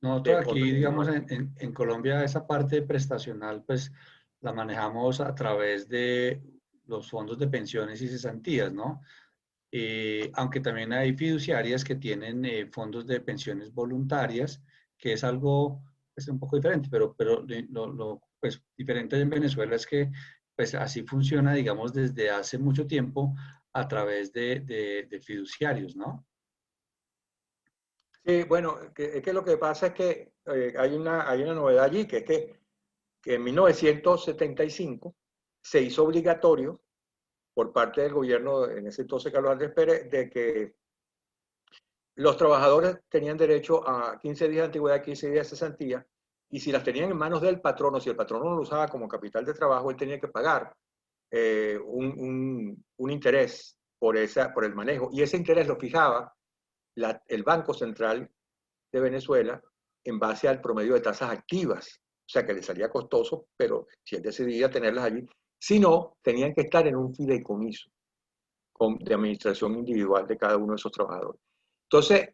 Nosotros aquí, digamos, en Colombia, esa parte prestacional, pues la manejamos a través de los fondos de pensiones y cesantías, ¿no? Aunque también hay fiduciarias que tienen fondos de pensiones voluntarias, que es algo pues, un poco diferente, pero pues, diferente en Venezuela es que pues, así funciona, digamos, desde hace mucho tiempo a través de fiduciarios, ¿no?
Sí, bueno, es que lo que pasa es que hay una novedad allí, que es que en 1975 se hizo obligatorio por parte del gobierno, en ese entonces Carlos Andrés Pérez, de que los trabajadores tenían derecho a 15 días de antigüedad, 15 días de cesantía, y si las tenían en manos del patrono, si el patrono no lo usaba como capital de trabajo, él tenía que pagar un interés por el manejo, y ese interés lo fijaba el Banco Central de Venezuela en base al promedio de tasas activas. O sea, que le salía costoso, pero si él decidía tenerlas allí, si no, tenían que estar en un fideicomiso de administración individual de cada uno de esos trabajadores. Entonces,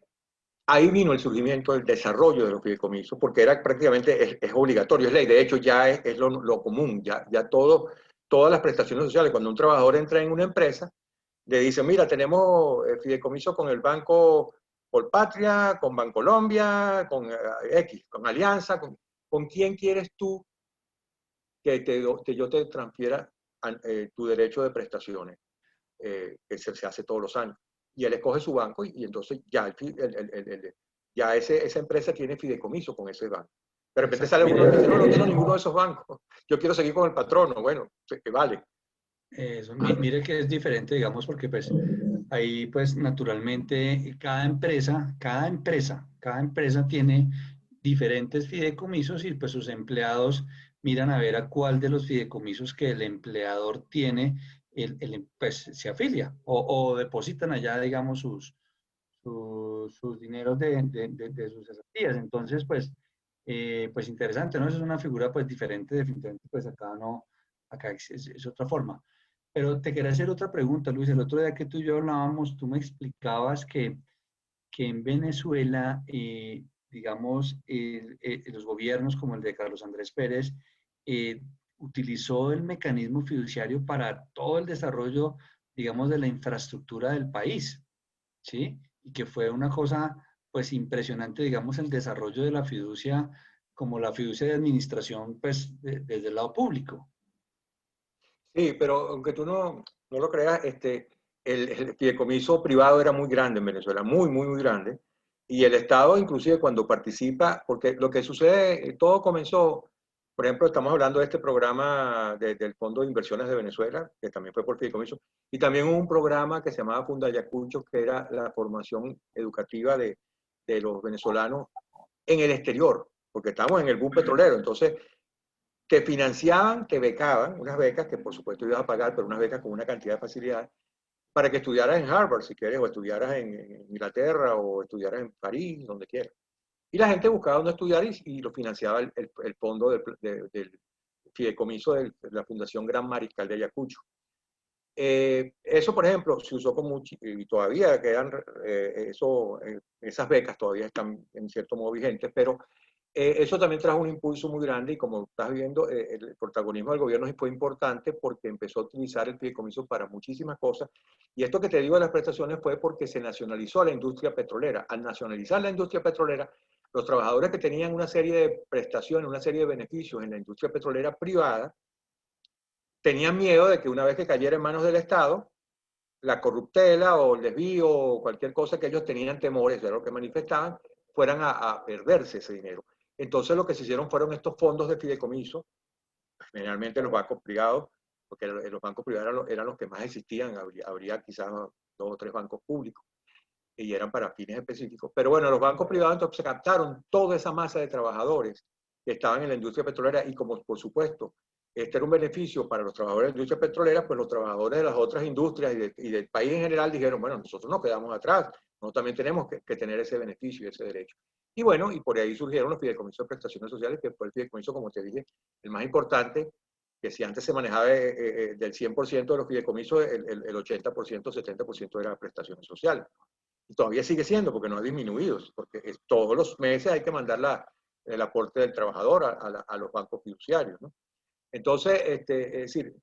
ahí vino el surgimiento del desarrollo de los fideicomisos, porque era prácticamente, es obligatorio, es ley, de hecho ya es lo común, ya todas las prestaciones sociales, cuando un trabajador entra en una empresa, le dicen, mira, tenemos fideicomiso con el Banco Colpatria, con Bancolombia, con X, con Alianza, ¿con quién quieres tú que yo te transfiera tu derecho de prestaciones? Que se hace todos los años. Y él escoge su banco y entonces ya, ya esa empresa tiene fideicomiso con ese banco. De repente sale uno y dice, no quiero ninguno de esos bancos, yo quiero seguir con el patrono. Bueno, que vale.
Mire que es diferente, digamos, porque pues ahí pues naturalmente cada empresa tiene diferentes fideicomisos y pues sus empleados miran a ver a cuál de los fideicomisos que el empleador tiene, pues se afilia o depositan allá, digamos, sus dineros de sus cesantías. Entonces, pues interesante, ¿no? Esa es una figura pues diferente, definitivamente, pues acá no, acá es otra forma. Pero te quería hacer otra pregunta, Luis. El otro día que tú y yo hablábamos, tú me explicabas que en Venezuela, digamos, los gobiernos como el de Carlos Andrés Pérez, eh, utilizó el mecanismo fiduciario para todo el desarrollo, digamos, de la infraestructura del país, ¿sí? Y que fue una cosa, pues, impresionante, digamos, el desarrollo de la fiducia, como la fiducia de administración, pues, desde el lado público.
Sí, pero aunque tú no lo creas, el fideicomiso privado era muy grande en Venezuela, muy, muy, muy grande. Y el Estado, inclusive cuando participa, porque lo que sucede, todo comenzó, por ejemplo, estamos hablando de este programa del Fondo de Inversiones de Venezuela, que también fue por fideicomiso, y también hubo un programa que se llamaba Funda Ayacucho, que era la formación educativa de los venezolanos en el exterior, porque estamos en el boom petrolero. Entonces, que financiaban, que becaban, unas becas que por supuesto ibas a pagar, pero unas becas con una cantidad de facilidad, para que estudiaras en Harvard, si quieres, o estudiaras en Inglaterra, o estudiaras en París, donde quieras. Y la gente buscaba dónde estudiar y lo financiaba el fondo del fideicomiso de la Fundación Gran Mariscal de Ayacucho. Eso, por ejemplo, se usó con mucho, y todavía quedan, esas becas todavía están en cierto modo vigentes, pero eso también trajo un impulso muy grande y como estás viendo, el protagonismo del gobierno fue importante porque empezó a utilizar el fideicomiso para muchísimas cosas. Y esto que te digo de las prestaciones fue porque se nacionalizó la industria petrolera. Al nacionalizar la industria petrolera, los trabajadores que tenían una serie de prestaciones, una serie de beneficios en la industria petrolera privada, tenían miedo de que una vez que cayera en manos del Estado, la corruptela o el desvío o cualquier cosa que ellos tenían temores, de lo que manifestaban, fueran a perderse ese dinero. Entonces lo que se hicieron fueron estos fondos de fideicomiso, generalmente los bancos privados, porque los bancos privados eran los que más existían, habría quizás 2 o 3 bancos públicos y eran para fines específicos. Pero bueno, los bancos privados entonces captaron toda esa masa de trabajadores que estaban en la industria petrolera y como por supuesto este era un beneficio para los trabajadores de la industria petrolera, pues los trabajadores de las otras industrias y del país en general dijeron, bueno, nosotros no quedamos atrás, nosotros también tenemos que tener ese beneficio y ese derecho. Y bueno, y por ahí surgieron los fideicomisos de prestaciones sociales, que fue el fideicomiso, como te dije, el más importante, que si antes se manejaba del 100% de los fideicomisos, el 80%, 70% era prestaciones sociales. Y todavía sigue siendo, porque no ha disminuido, porque todos los meses hay que mandar el aporte del trabajador a los bancos fiduciarios, ¿no? Entonces, es decir,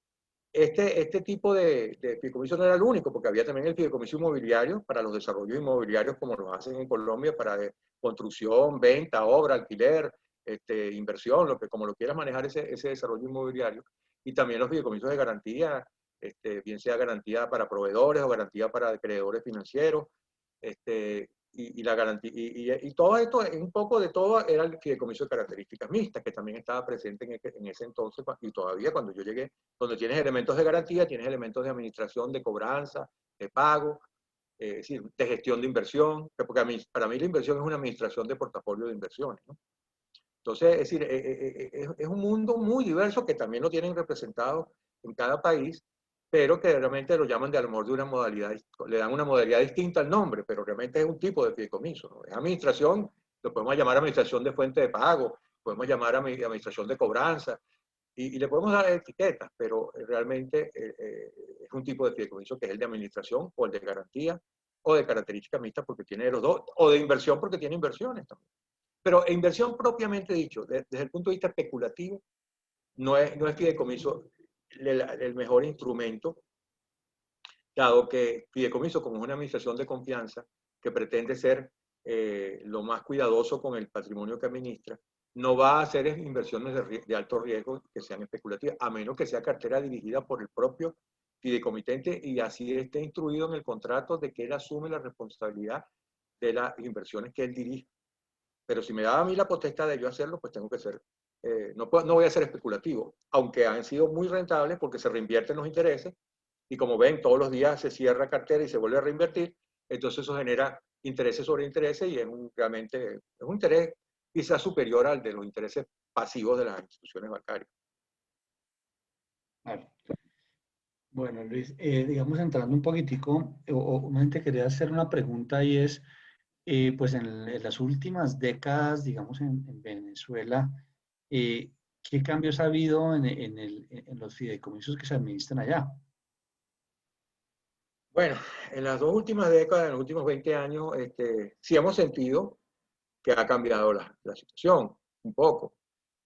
este tipo de fideicomiso no era el único, porque había también el fideicomiso inmobiliario para los desarrollos inmobiliarios como lo hacen en Colombia, para construcción, venta, obra, alquiler, inversión, como lo quieras manejar ese desarrollo inmobiliario. Y también los fideicomisos de garantía, bien sea garantía para proveedores o garantía para acreedores financieros, y la garantía, y todo esto, un poco de todo, era el fideicomiso de características mixtas, que también estaba presente en ese entonces, y todavía cuando yo llegué, donde tienes elementos de garantía, tienes elementos de administración, de cobranza, de pago, es decir, de gestión de inversión, porque para mí la inversión es una administración de portafolio de inversiones, ¿no? Entonces, es decir, es un mundo muy diverso que también lo tienen representado en cada país, pero que realmente lo llaman de a lo mejor de una modalidad, le dan una modalidad distinta al nombre, pero realmente es un tipo de fideicomiso, ¿no? Es administración, lo podemos llamar administración de fuente de pago, podemos llamar administración de cobranza, y le podemos dar etiquetas, pero realmente es un tipo de fideicomiso que es el de administración o el de garantía o de características mixtas porque tiene los dos, o de inversión porque tiene inversiones también. Pero inversión propiamente dicho, desde el punto de vista especulativo, no es fideicomiso el mejor instrumento, dado que fideicomiso, como es una administración de confianza que pretende ser lo más cuidadoso con el patrimonio que administra, no va a hacer inversiones de alto riesgo que sean especulativas, a menos que sea cartera dirigida por el propio fideicomitente y así esté instruido en el contrato de que él asume la responsabilidad de las inversiones que él dirige. Pero si me da a mí la potestad de yo hacerlo, pues tengo que ser, no voy a ser especulativo, aunque han sido muy rentables porque se reinvierten los intereses y como ven, todos los días se cierra cartera y se vuelve a reinvertir, entonces eso genera intereses sobre intereses y realmente es un interés quizás superior al de los intereses pasivos de las instituciones bancarias.
Claro. Bueno, Luis, digamos entrando un poquitico, gente quería hacer una pregunta y es, pues en las últimas décadas, digamos en Venezuela, ¿qué cambios ha habido en los fideicomisos que se administran allá?
Bueno, en las dos últimas décadas, en los últimos 20 años, sí hemos sentido que ha cambiado la situación un poco,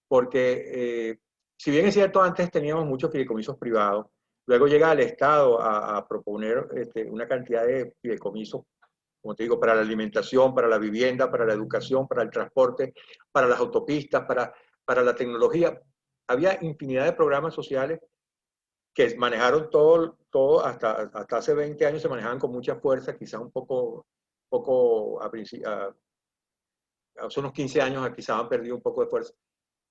porque si bien es cierto, antes teníamos muchos fideicomisos privados, luego llega el Estado a proponer una cantidad de fideicomisos, como te digo, para la alimentación, para la vivienda, para la educación, para el transporte, para las autopistas, para la tecnología. Había infinidad de programas sociales que manejaron todo hasta hace 20 años se manejaban con mucha fuerza, quizás un poco hace unos 15 años quizás han perdido un poco de fuerza,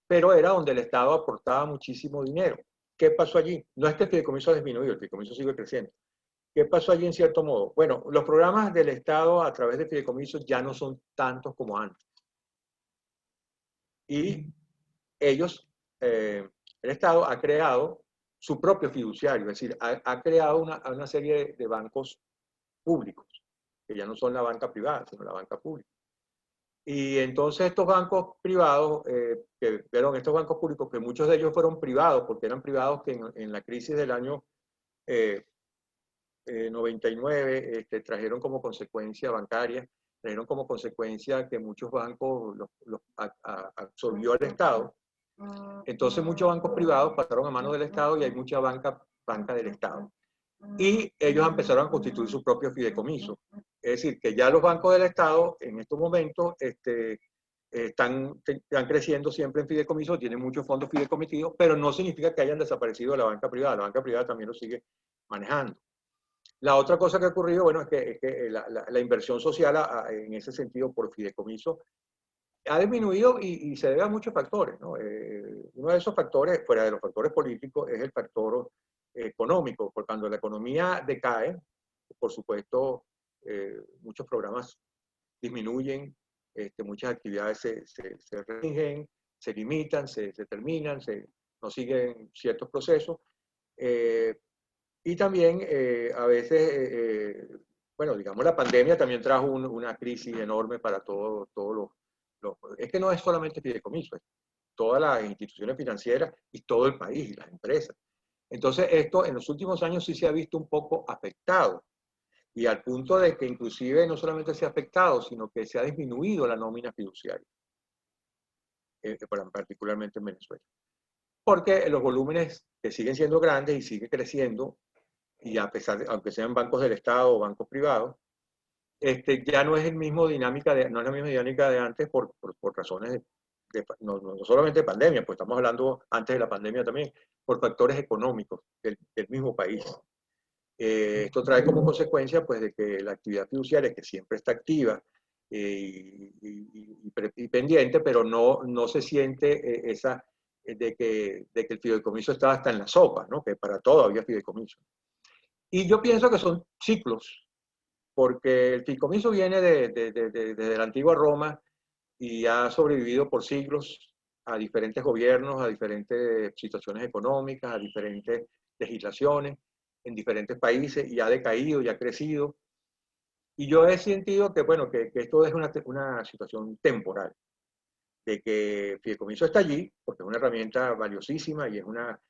pero era donde el Estado aportaba muchísimo dinero. ¿Qué pasó allí? No es que el fideicomiso ha disminuido, el fideicomiso sigue creciendo. ¿Qué pasó allí en cierto modo? Bueno, los programas del Estado a través de fideicomisos ya no son tantos como antes. Y ellos, el Estado ha creado su propio fiduciario, es decir, ha creado una serie de bancos públicos, que ya no son la banca privada, sino la banca pública. Y entonces estos bancos privados, estos bancos públicos, que muchos de ellos fueron privados, porque eran privados que en la crisis del año 99 trajeron como consecuencia bancaria, trajeron como consecuencia que muchos bancos los absorbió el Estado. Entonces muchos bancos privados pasaron a manos del Estado y hay mucha banca del Estado. Y ellos empezaron a constituir su propio fideicomiso. Es decir, que ya los bancos del Estado en estos momentos están creciendo siempre en fideicomiso, tienen muchos fondos fideicomisados, pero no significa que hayan desaparecido la banca privada. La banca privada también lo sigue manejando. La otra cosa que ha ocurrido, bueno, es que la inversión social en ese sentido por fideicomiso ha disminuido y se debe a muchos factores, ¿no? Uno de esos factores, fuera de los factores políticos, es el factor económico, porque cuando la economía decae, por supuesto, muchos programas disminuyen, muchas actividades se restringen, se limitan, se terminan, no siguen ciertos procesos. Y también a veces, bueno, digamos, la pandemia también trajo una crisis enorme para todos los... Es que no es solamente fideicomiso, es todas las instituciones financieras y todo el país, y las empresas. Entonces, esto en los últimos años sí se ha visto un poco afectado. Y al punto de que inclusive no solamente se ha afectado, sino que se ha disminuido la nómina fiduciaria, particularmente en Venezuela. Porque los volúmenes que siguen siendo grandes y sigue creciendo, y a pesar de, aunque sean bancos del Estado o bancos privados, ya no es no es la misma dinámica de antes por razones no solamente de pandemia, pues estamos hablando antes de la pandemia también, por factores económicos del mismo país. Esto trae como consecuencia pues de que la actividad fiduciaria, que siempre está activa y pendiente, pero no se siente de que el fideicomiso está hasta en la sopa, ¿no? Que para todo había fideicomiso. Y yo pienso que son ciclos, porque el fideicomiso viene desde la antigua Roma y ha sobrevivido por siglos a diferentes gobiernos, a diferentes situaciones económicas, a diferentes legislaciones en diferentes países y ha decaído y ha crecido. Y yo he sentido que, bueno, que esto es una situación temporal, de que el fideicomiso está allí, porque es una herramienta valiosísima y es una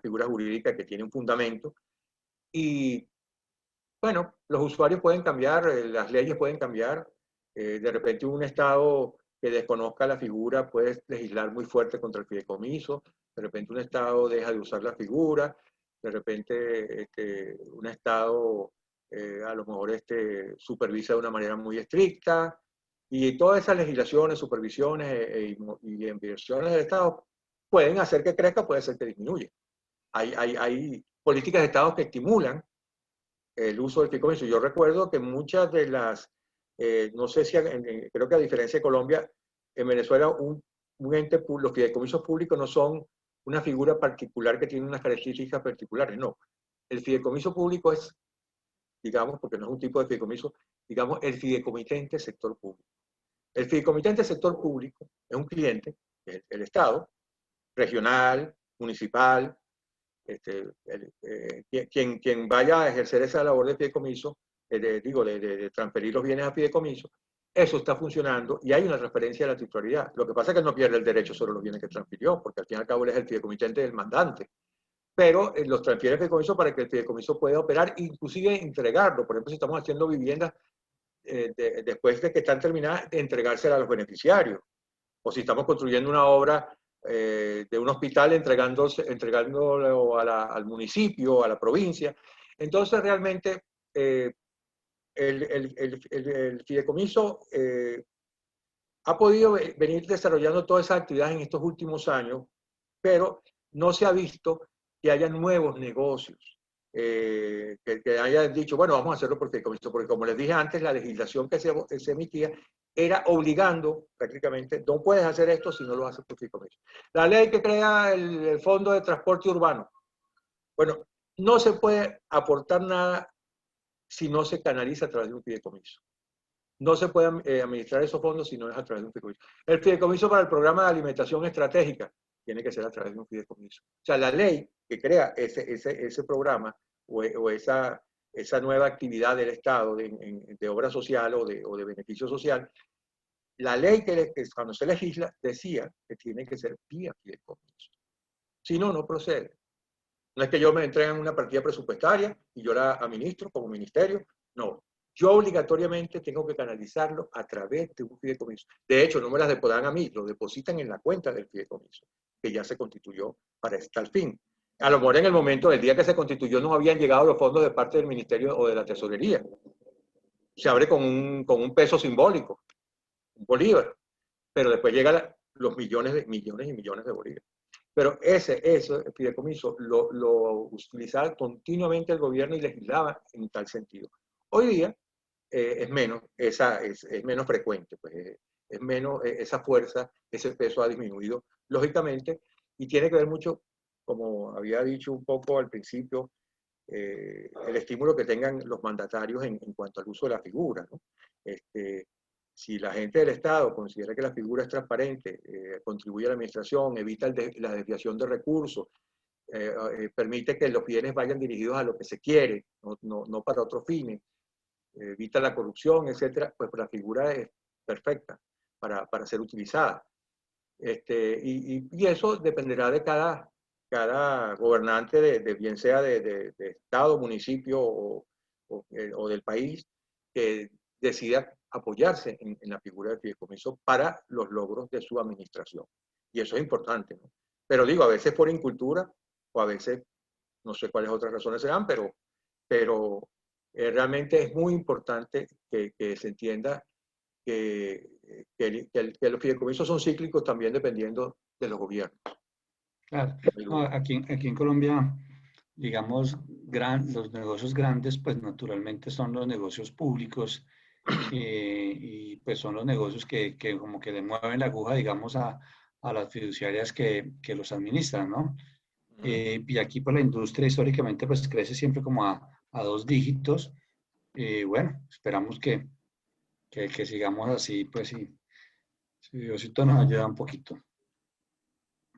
figura jurídica que tiene un fundamento. Y, bueno, los usuarios pueden cambiar, las leyes pueden cambiar. De repente un Estado que desconozca la figura puede legislar muy fuerte contra el fideicomiso. De repente un Estado deja de usar la figura. De repente un Estado a lo mejor supervisa de una manera muy estricta. Y todas esas legislaciones, supervisiones y inversiones del Estado pueden hacer que crezca, puede hacer que disminuya. Hay políticas de Estado que estimulan el uso del fideicomiso. Yo recuerdo que muchas de las, no sé si, creo que a diferencia de Colombia, en Venezuela los fideicomisos públicos no son una figura particular que tiene unas características particulares, no. El fideicomiso público es, digamos, porque no es un tipo de fideicomiso, digamos, el fideicomitente sector público. El fideicomitente sector público es un cliente, el Estado, regional, municipal, quien vaya a ejercer esa labor de fideicomiso, de transferir los bienes a fideicomiso, eso está funcionando y hay una transferencia de la titularidad. Lo que pasa es que no pierde el derecho sobre los bienes que transfirió, porque al fin y al cabo él es el fideicomitente del mandante. Pero los transfiere al fideicomiso para que el fideicomiso pueda operar, inclusive entregarlo. Por ejemplo, si estamos haciendo viviendas después de que están terminadas, entregárselas a los beneficiarios. O si estamos construyendo una obra de un hospital entregándolo al municipio, a la provincia. Entonces, realmente, el fideicomiso ha podido venir desarrollando todas esas actividades en estos últimos años, pero no se ha visto que haya nuevos negocios, que hayan dicho, bueno, vamos a hacerlo por fideicomiso, porque como les dije antes, la legislación que se emitía era obligando prácticamente, no puedes hacer esto si no lo haces por fideicomiso. La ley que crea el Fondo de Transporte Urbano, bueno, no se puede aportar nada si no se canaliza a través de un fideicomiso. No se puede administrar esos fondos si no es a través de un fideicomiso. El fideicomiso para el programa de alimentación estratégica tiene que ser a través de un fideicomiso. O sea, la ley que crea ese programa o esa nueva actividad del Estado de obra social o de beneficio social, la ley que cuando se legisla decía que tiene que ser vía fideicomiso. Si no, no procede. No es que yo me entreguen una partida presupuestaria y yo la administro como ministerio. No. Yo obligatoriamente tengo que canalizarlo a través de un fideicomiso. De hecho, no me las depositan a mí, lo depositan en la cuenta del fideicomiso, que ya se constituyó para tal fin. A lo mejor en el momento del día que se constituyó no habían llegado los fondos de parte del ministerio o de la tesorería. Se abre con un peso simbólico, un bolívar, pero después llegan los millones y millones de bolívares. Pero ese fideicomiso lo utilizaba continuamente el gobierno y legislaba en tal sentido. Hoy día es menos frecuente, pues, es menos esa fuerza, ese peso ha disminuido, lógicamente, y tiene que ver mucho, como había dicho un poco al principio, el estímulo que tengan los mandatarios en cuanto al uso de la figura, ¿no? Si la gente del Estado considera que la figura es transparente, contribuye a la administración, evita la desviación de recursos, permite que los bienes vayan dirigidos a lo que se quiere, no para otros fines, evita la corrupción, etcétera, pues la figura es perfecta para ser utilizada. Y eso dependerá de cada gobernante, bien sea de Estado, municipio o del país, que decida apoyarse en la figura del fideicomiso para los logros de su administración. Y eso es importante, ¿no? Pero digo, a veces por incultura o a veces, no sé cuáles otras razones serán, pero realmente es muy importante que se entienda que los fideicomisos son cíclicos también dependiendo de los gobiernos.
Claro. No, aquí en Colombia, digamos, los negocios grandes, pues naturalmente son los negocios públicos y pues son los negocios que como que le mueven la aguja, digamos, a las fiduciarias que los administran, ¿no? Y aquí por la industria históricamente pues crece siempre como a 2 dígitos. Bueno, esperamos que sigamos así, pues sí, si Diosito nos ayuda un poquito.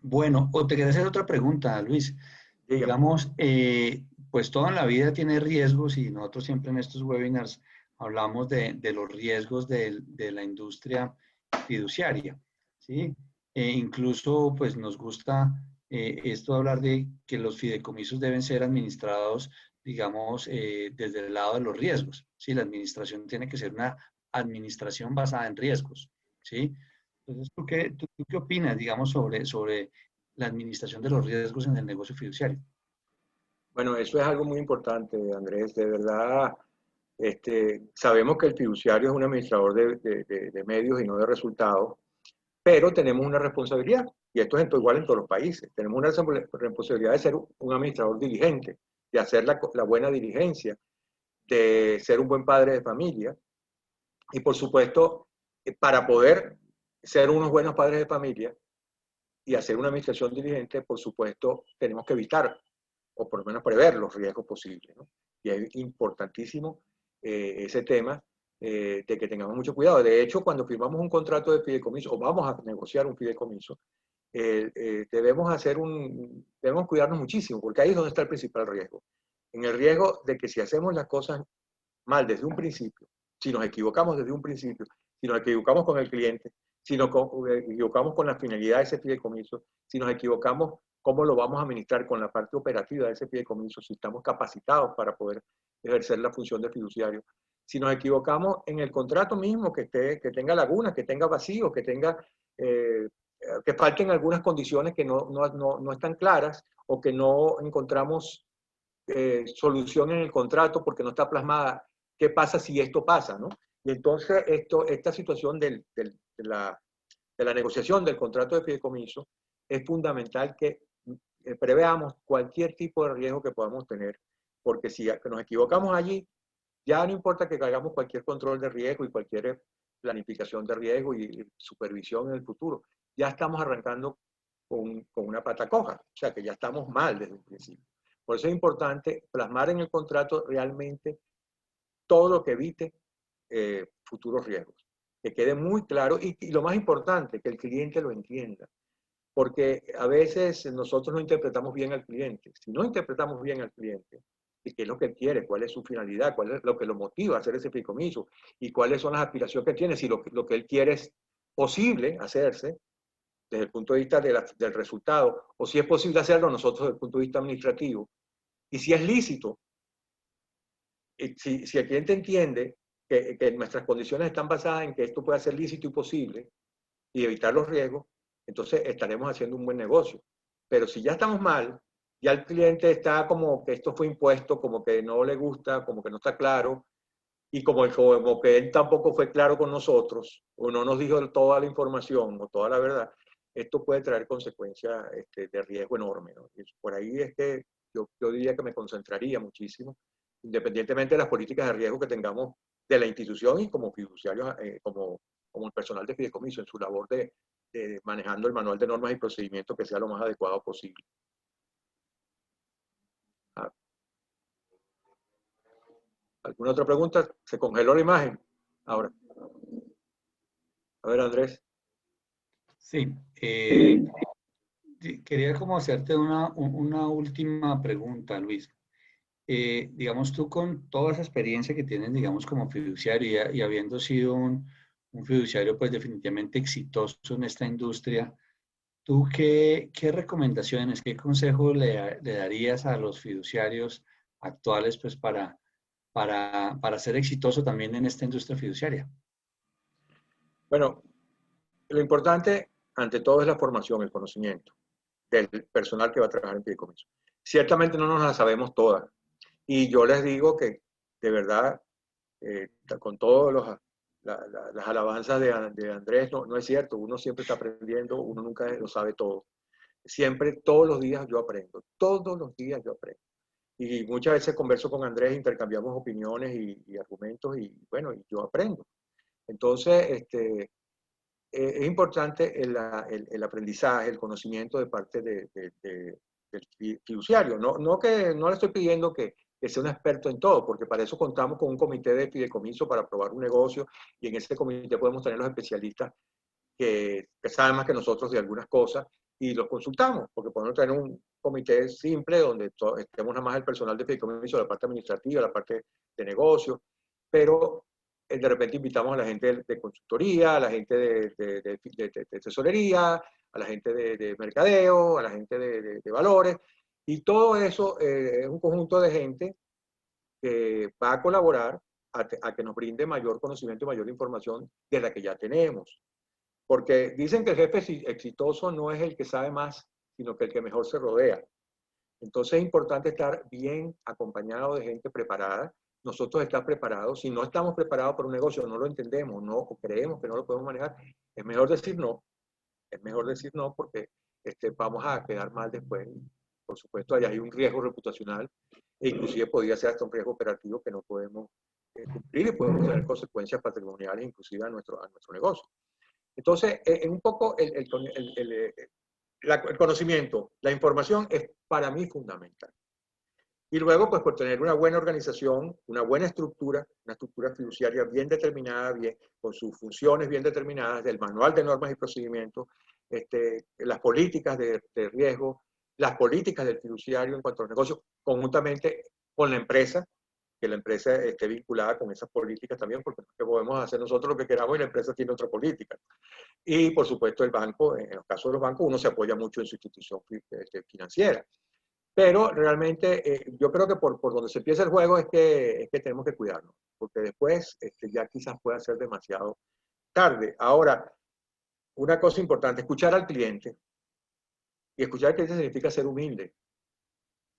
Bueno, o te quería hacer otra pregunta, Luis.
Dígame.
Digamos, pues toda la vida tiene riesgos y nosotros siempre en estos webinars hablamos de los riesgos de la industria fiduciaria, ¿sí? Incluso, pues nos gusta esto de hablar de que los fideicomisos deben ser administrados, digamos, desde el lado de los riesgos, ¿sí? La administración tiene que ser una administración basada en riesgos, ¿sí? Entonces, ¿tú qué opinas, digamos, sobre la administración de los riesgos en el negocio fiduciario?
Bueno, eso es algo muy importante, Andrés. De verdad, sabemos que el fiduciario es un administrador de medios y no de resultados, pero tenemos una responsabilidad, y esto es igual en todos los países. Tenemos una responsabilidad de ser un administrador diligente, de hacer la buena diligencia, de ser un buen padre de familia, y por supuesto, para poder ser unos buenos padres de familia y hacer una administración diligente, por supuesto, tenemos que evitar o por lo menos prever los riesgos posibles, ¿no? Y es importantísimo ese tema de que tengamos mucho cuidado. De hecho, cuando firmamos un contrato de fideicomiso o vamos a negociar un fideicomiso, debemos cuidarnos muchísimo, porque ahí es donde está el principal riesgo. En el riesgo de que si hacemos las cosas mal desde un principio, si nos equivocamos desde un principio, si nos equivocamos con el cliente, si nos equivocamos con la finalidad de ese fideicomiso, si nos equivocamos cómo lo vamos a administrar con la parte operativa de ese fideicomiso, si estamos capacitados para poder ejercer la función de fiduciario. Si nos equivocamos en el contrato mismo, que tenga lagunas, que tenga vacíos, que falten algunas condiciones que no están claras o que no encontramos solución en el contrato porque no está plasmada. ¿Qué pasa si esto pasa, no? Y entonces esta situación de la negociación del contrato de fideicomiso es fundamental que preveamos cualquier tipo de riesgo que podamos tener, porque si nos equivocamos allí, ya no importa que hagamos cualquier control de riesgo y cualquier planificación de riesgo y supervisión en el futuro, ya estamos arrancando con una pata coja, o sea que ya estamos mal desde el principio. Por eso es importante plasmar en el contrato realmente todo lo que evite futuros riesgos, que quede muy claro y lo más importante, que el cliente lo entienda, porque a veces nosotros no interpretamos bien al cliente. Si no interpretamos bien al cliente, y qué es lo que él quiere, cuál es su finalidad, cuál es lo que lo motiva a hacer ese fideicomiso y cuáles son las aspiraciones que tiene, si lo que él quiere es posible hacerse desde el punto de vista del resultado, o si es posible hacerlo nosotros desde el punto de vista administrativo, y si es lícito, si el cliente entiende que nuestras condiciones están basadas en que esto pueda ser lícito y posible y evitar los riesgos, entonces estaremos haciendo un buen negocio. Pero si ya estamos mal, ya el cliente está como que esto fue impuesto, como que no le gusta, como que no está claro, y como que él tampoco fue claro con nosotros, o no nos dijo toda la información o toda la verdad, esto puede traer consecuencias de riesgo enorme, ¿no? Y por ahí es que yo diría que me concentraría muchísimo, independientemente de las políticas de riesgo que tengamos de la institución y como fiduciarios, como el personal de fideicomiso en su labor de manejando el manual de normas y procedimientos que sea lo más adecuado posible. Ah, ¿alguna otra pregunta? ¿Se congeló la imagen? Ahora. A ver, Andrés.
Sí, quería como hacerte una última pregunta, Luis. Digamos, tú con toda esa experiencia que tienes, digamos, como fiduciario y habiendo sido un fiduciario, pues definitivamente exitoso en esta industria, ¿tú qué recomendaciones, qué consejos le darías a los fiduciarios actuales, pues para ser exitoso también en esta industria fiduciaria?
Bueno, lo importante ante todo es la formación, el conocimiento del personal que va a trabajar en fideicomiso. Ciertamente no nos la sabemos todas. Y yo les digo que, de verdad, con todas las alabanzas de Andrés, no es cierto. Uno siempre está aprendiendo, uno nunca lo sabe todo. Siempre, todos los días yo aprendo. Todos los días yo aprendo. Y muchas veces converso con Andrés, intercambiamos opiniones y argumentos y bueno, y yo aprendo. Entonces, es importante el aprendizaje, el conocimiento de parte del fiduciario. No le estoy pidiendo que sea un experto en todo, porque para eso contamos con un comité de fideicomiso para aprobar un negocio y en ese comité podemos tener los especialistas que saben más que nosotros de algunas cosas y los consultamos, porque podemos tener un comité simple donde estemos nada más el personal de fideicomiso, la parte administrativa, la parte de negocio, pero de repente invitamos a la gente de consultoría, a la gente de tesorería, a la gente de mercadeo, a la gente de valores, y todo eso es un conjunto de gente que va a colaborar a que nos brinde mayor conocimiento y mayor información de la que ya tenemos. Porque dicen que el jefe exitoso no es el que sabe más, sino que el que mejor se rodea. Entonces es importante estar bien acompañado de gente preparada. Nosotros estar preparados. Si no estamos preparados para un negocio, no lo entendemos, no, o creemos que no lo podemos manejar, es mejor decir no. Es mejor decir no porque vamos a quedar mal después. Por supuesto, hay un riesgo reputacional e inclusive podría ser hasta un riesgo operativo que no podemos cumplir y podemos tener consecuencias patrimoniales inclusive a nuestro negocio. Entonces, un poco el conocimiento, la información es para mí fundamental. Y luego, pues por tener una buena organización, una buena estructura, una estructura fiduciaria bien determinada, bien, con sus funciones bien determinadas, del manual de normas y procedimientos, las políticas de riesgo, las políticas del fiduciario en cuanto a los negocios, conjuntamente con la empresa, que la empresa esté vinculada con esas políticas también, porque no es que podemos hacer nosotros lo que queramos y la empresa tiene otra política. Y por supuesto el banco, en los casos de los bancos, uno se apoya mucho en su institución financiera. Pero realmente yo creo que por donde se empieza el juego es que tenemos que cuidarnos, porque después ya quizás pueda ser demasiado tarde. Ahora, una cosa importante, escuchar al cliente. Y escuchar al cliente significa ser humilde,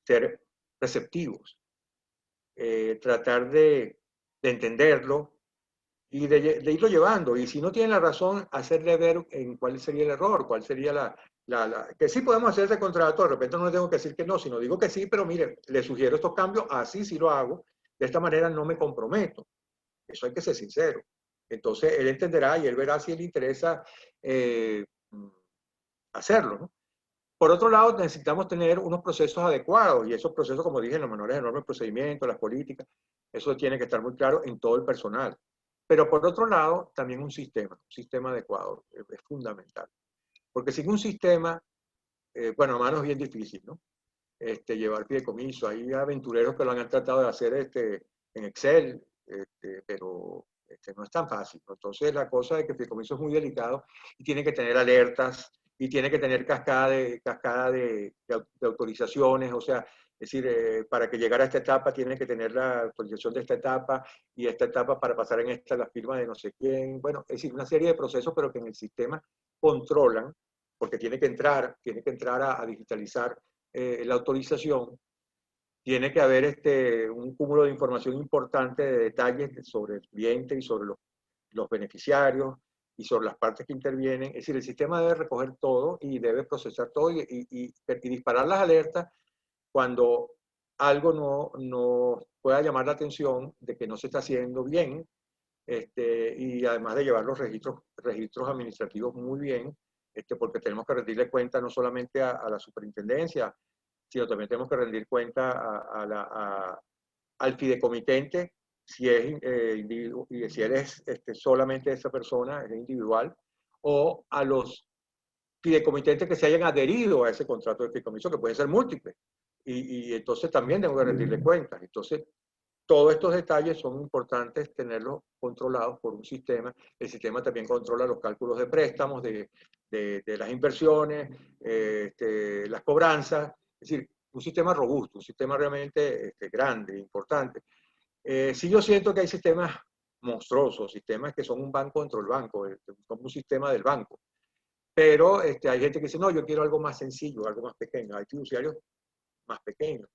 ser receptivos, tratar de entenderlo y de irlo llevando. Y si no tiene la razón, hacerle ver en cuál sería el error, cuál sería que sí podemos hacer ese contrato, de repente no le tengo que decir que no, sino digo que sí, pero mire, le sugiero estos cambios, así sí lo hago, de esta manera no me comprometo. Eso hay que ser sincero. Entonces él entenderá y él verá si le interesa hacerlo, ¿no? Por otro lado, necesitamos tener unos procesos adecuados y esos procesos, como dije, en los manuales de normas de procedimiento, las políticas, eso tiene que estar muy claro en todo el personal. Pero por otro lado, también un sistema adecuado es fundamental. Porque sin un sistema, bueno, a mano es bien difícil, ¿no? Llevar fideicomiso. Hay aventureros que lo han tratado de hacer en Excel, pero no es tan fácil, ¿no? Entonces la cosa de que el fideicomiso es muy delicado y tiene que tener alertas y tiene que tener cascada de autorizaciones, o sea, es decir, para que llegara a esta etapa tiene que tener la autorización de esta etapa y esta etapa para pasar en esta la firma de no sé quién. Bueno, es decir, una serie de procesos, pero que en el sistema controlan, porque tiene que entrar a digitalizar la autorización, tiene que haber un cúmulo de información importante de detalles sobre el cliente y sobre los beneficiarios y sobre las partes que intervienen. Es decir, el sistema debe recoger todo y debe procesar todo y disparar las alertas cuando algo no pueda llamar la atención de que no se está haciendo bien, y además de llevar los registros administrativos muy bien, porque tenemos que rendirle cuenta no solamente a la superintendencia, sino también tenemos que rendir cuenta al fideicomitente, si si él es solamente esa persona, es individual, o a los fideicomitentes que se hayan adherido a ese contrato de fideicomiso, que pueden ser múltiples. Y entonces también tengo que rendirle cuentas. Entonces, todos estos detalles son importantes tenerlos controlados por un sistema. El sistema también controla los cálculos de préstamos, de las inversiones, las cobranzas. Es decir, un sistema robusto, un sistema realmente grande, importante. Sí, yo siento que hay sistemas monstruosos, sistemas que son un banco dentro del banco, como un sistema del banco. Pero hay gente que dice, no, yo quiero algo más sencillo, algo más pequeño. Hay fiduciarios más pequeños.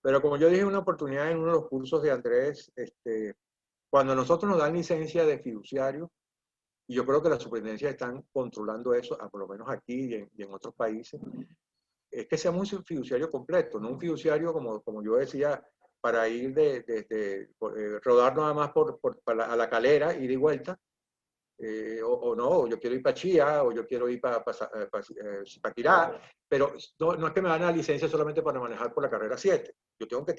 Pero como yo dije en una oportunidad en uno de los cursos de Andrés, cuando a nosotros nos dan licencia de fiduciario, y yo creo que las superintendencias están controlando eso, por lo menos aquí y en otros países, es que seamos un fiduciario completo, no un fiduciario, como yo decía, para ir rodar nada más a la calera, ir y vuelta, o no, yo quiero ir para Chía, o yo quiero ir para Zipaquirá, pero no es que me dan la licencia solamente para manejar por la carrera 7. Yo tengo que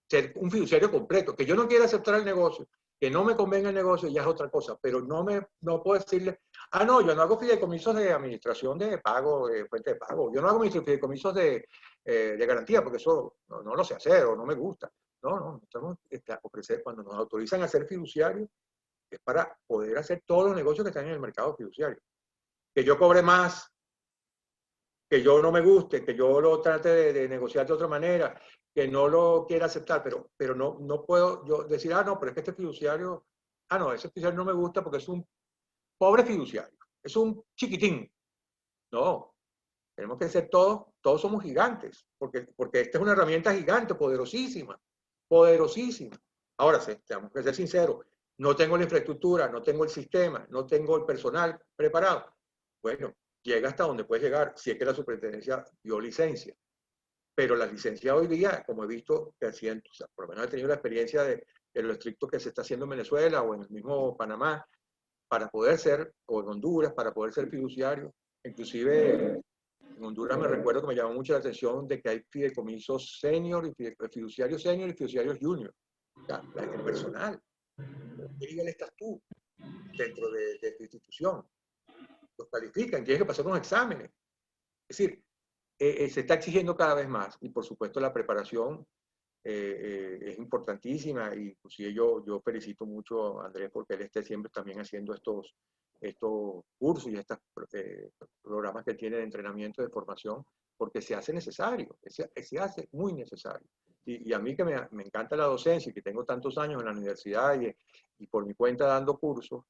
ser un fiduciario completo, que yo no quiera aceptar el negocio, que no me convenga el negocio, ya es otra cosa, pero no puedo decirle, no, yo no hago fideicomisos de administración de pago, de fuente de pago, yo no hago mis fideicomisos de garantía, porque eso no lo sé hacer o no me gusta. No, estamos a ofrecer, cuando nos autorizan a ser fiduciarios, es para poder hacer todos los negocios que están en el mercado fiduciario. Que yo cobre más, que yo no me guste, que yo lo trate de negociar de otra manera, que no lo quiera aceptar, pero no puedo yo decir, no, pero es que este fiduciario, no, ese fiduciario no me gusta porque es un pobre fiduciario, es un chiquitín. No, tenemos que ser todos somos gigantes, porque esta es una herramienta gigante, poderosísima, poderosísima. Ahora, tenemos que ser sinceros, no tengo la infraestructura, no tengo el sistema, no tengo el personal preparado. Bueno, llega hasta donde puede llegar, si es que la superintendencia dio licencia. Pero las licencias hoy día, como he visto que hacían, o sea, por lo menos he tenido la experiencia de lo estricto que se está haciendo en Venezuela o en el mismo Panamá, para poder ser, o en Honduras, para poder ser fiduciario, inclusive En Honduras me recuerdo que me llamó mucho la atención de que hay fideicomisos senior, y fiduciarios senior y fiduciarios junior. O sea, el personal. ¿Qué nivel estás tú dentro de tu institución? Los califican, tienes que pasar unos exámenes. Es decir, se está exigiendo cada vez más y por supuesto la preparación es importantísima y inclusive yo felicito mucho a Andrés porque él esté siempre también haciendo estos cursos y estos programas que tiene de entrenamiento, de formación, porque se hace necesario, se hace muy necesario. Y a mí que me encanta la docencia y que tengo tantos años en la universidad y por mi cuenta dando cursos,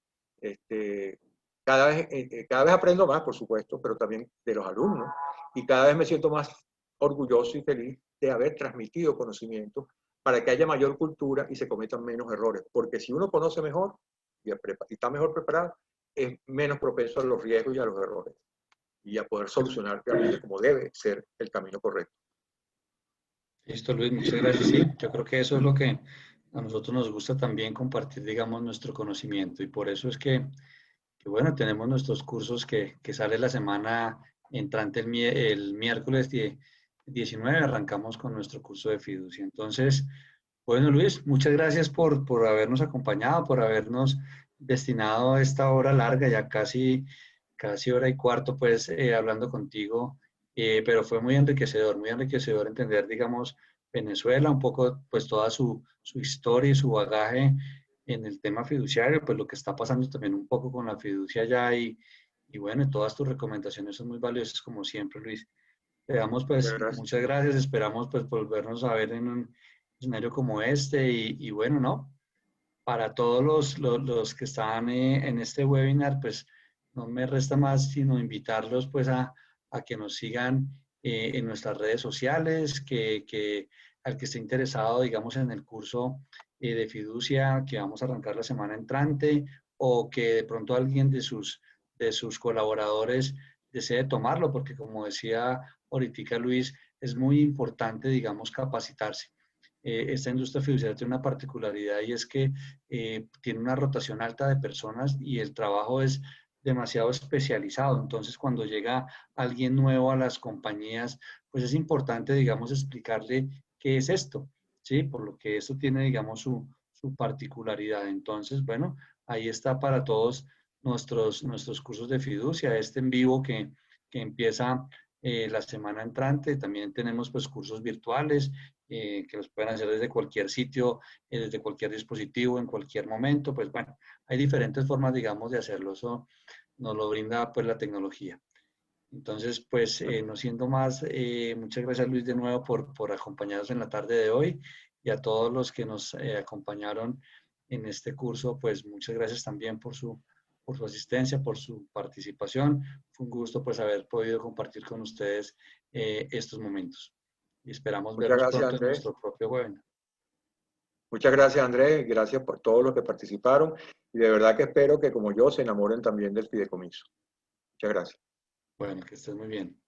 cada vez aprendo más, por supuesto, pero también de los alumnos, y cada vez me siento más orgulloso y feliz de haber transmitido conocimiento para que haya mayor cultura y se cometan menos errores. Porque si uno conoce mejor y está mejor preparado, es menos propenso a los riesgos y a los errores y a poder solucionar realmente como debe ser el camino correcto.
Listo, Luis, muchas gracias. Sí, yo creo que eso es lo que a nosotros nos gusta también compartir, digamos, nuestro conocimiento y por eso es que bueno, tenemos nuestros cursos que sale la semana entrante el miércoles 19, arrancamos con nuestro curso de fiducia. Entonces, bueno, Luis, muchas gracias por habernos acompañado, por habernos destinado esta hora larga, ya casi hora y cuarto, pues, hablando contigo, pero fue muy enriquecedor entender, digamos, Venezuela, un poco, pues, toda su historia y su bagaje en el tema fiduciario, pues, lo que está pasando también un poco con la fiducia allá y bueno, todas tus recomendaciones son muy valiosas, como siempre, Luis. Te damos, pues,
Gracias.
muchas gracias, esperamos, pues, volvernos a ver en un escenario como este y bueno, ¿no? Para todos los que están en este webinar, pues no me resta más sino invitarlos pues a que nos sigan en nuestras redes sociales, al que esté interesado, digamos, en el curso de fiducia que vamos a arrancar la semana entrante o que de pronto alguien de sus colaboradores desee tomarlo, porque como decía ahorita Luis, es muy importante, digamos, capacitarse. Esta industria fiduciaria tiene una particularidad y es que tiene una rotación alta de personas y el trabajo es demasiado especializado. Entonces, cuando llega alguien nuevo a las compañías, pues es importante, digamos, explicarle qué es esto, ¿sí? Por lo que esto tiene, digamos, su particularidad. Entonces, bueno, ahí está para todos nuestros cursos de fiducia, este en vivo que empieza la semana entrante. También tenemos pues cursos virtuales que los pueden hacer desde cualquier sitio, desde cualquier dispositivo, en cualquier momento. Pues bueno, hay diferentes formas, digamos, de hacerlo. Eso nos lo brinda pues la tecnología. Entonces, pues no siendo más, muchas gracias Luis de nuevo por acompañarnos en la tarde de hoy y a todos los que nos acompañaron en este curso, pues muchas gracias también por su asistencia, por su participación. Fue un gusto pues haber podido compartir con ustedes estos momentos y esperamos
Muchas
verlos
gracias,
pronto en
Andrés.
nuestro propio webinar.
Muchas gracias, Andrés. Gracias por todos los que participaron. Y de verdad que espero que, como yo, se enamoren también del fideicomiso. Muchas gracias.
Bueno, que estés muy bien.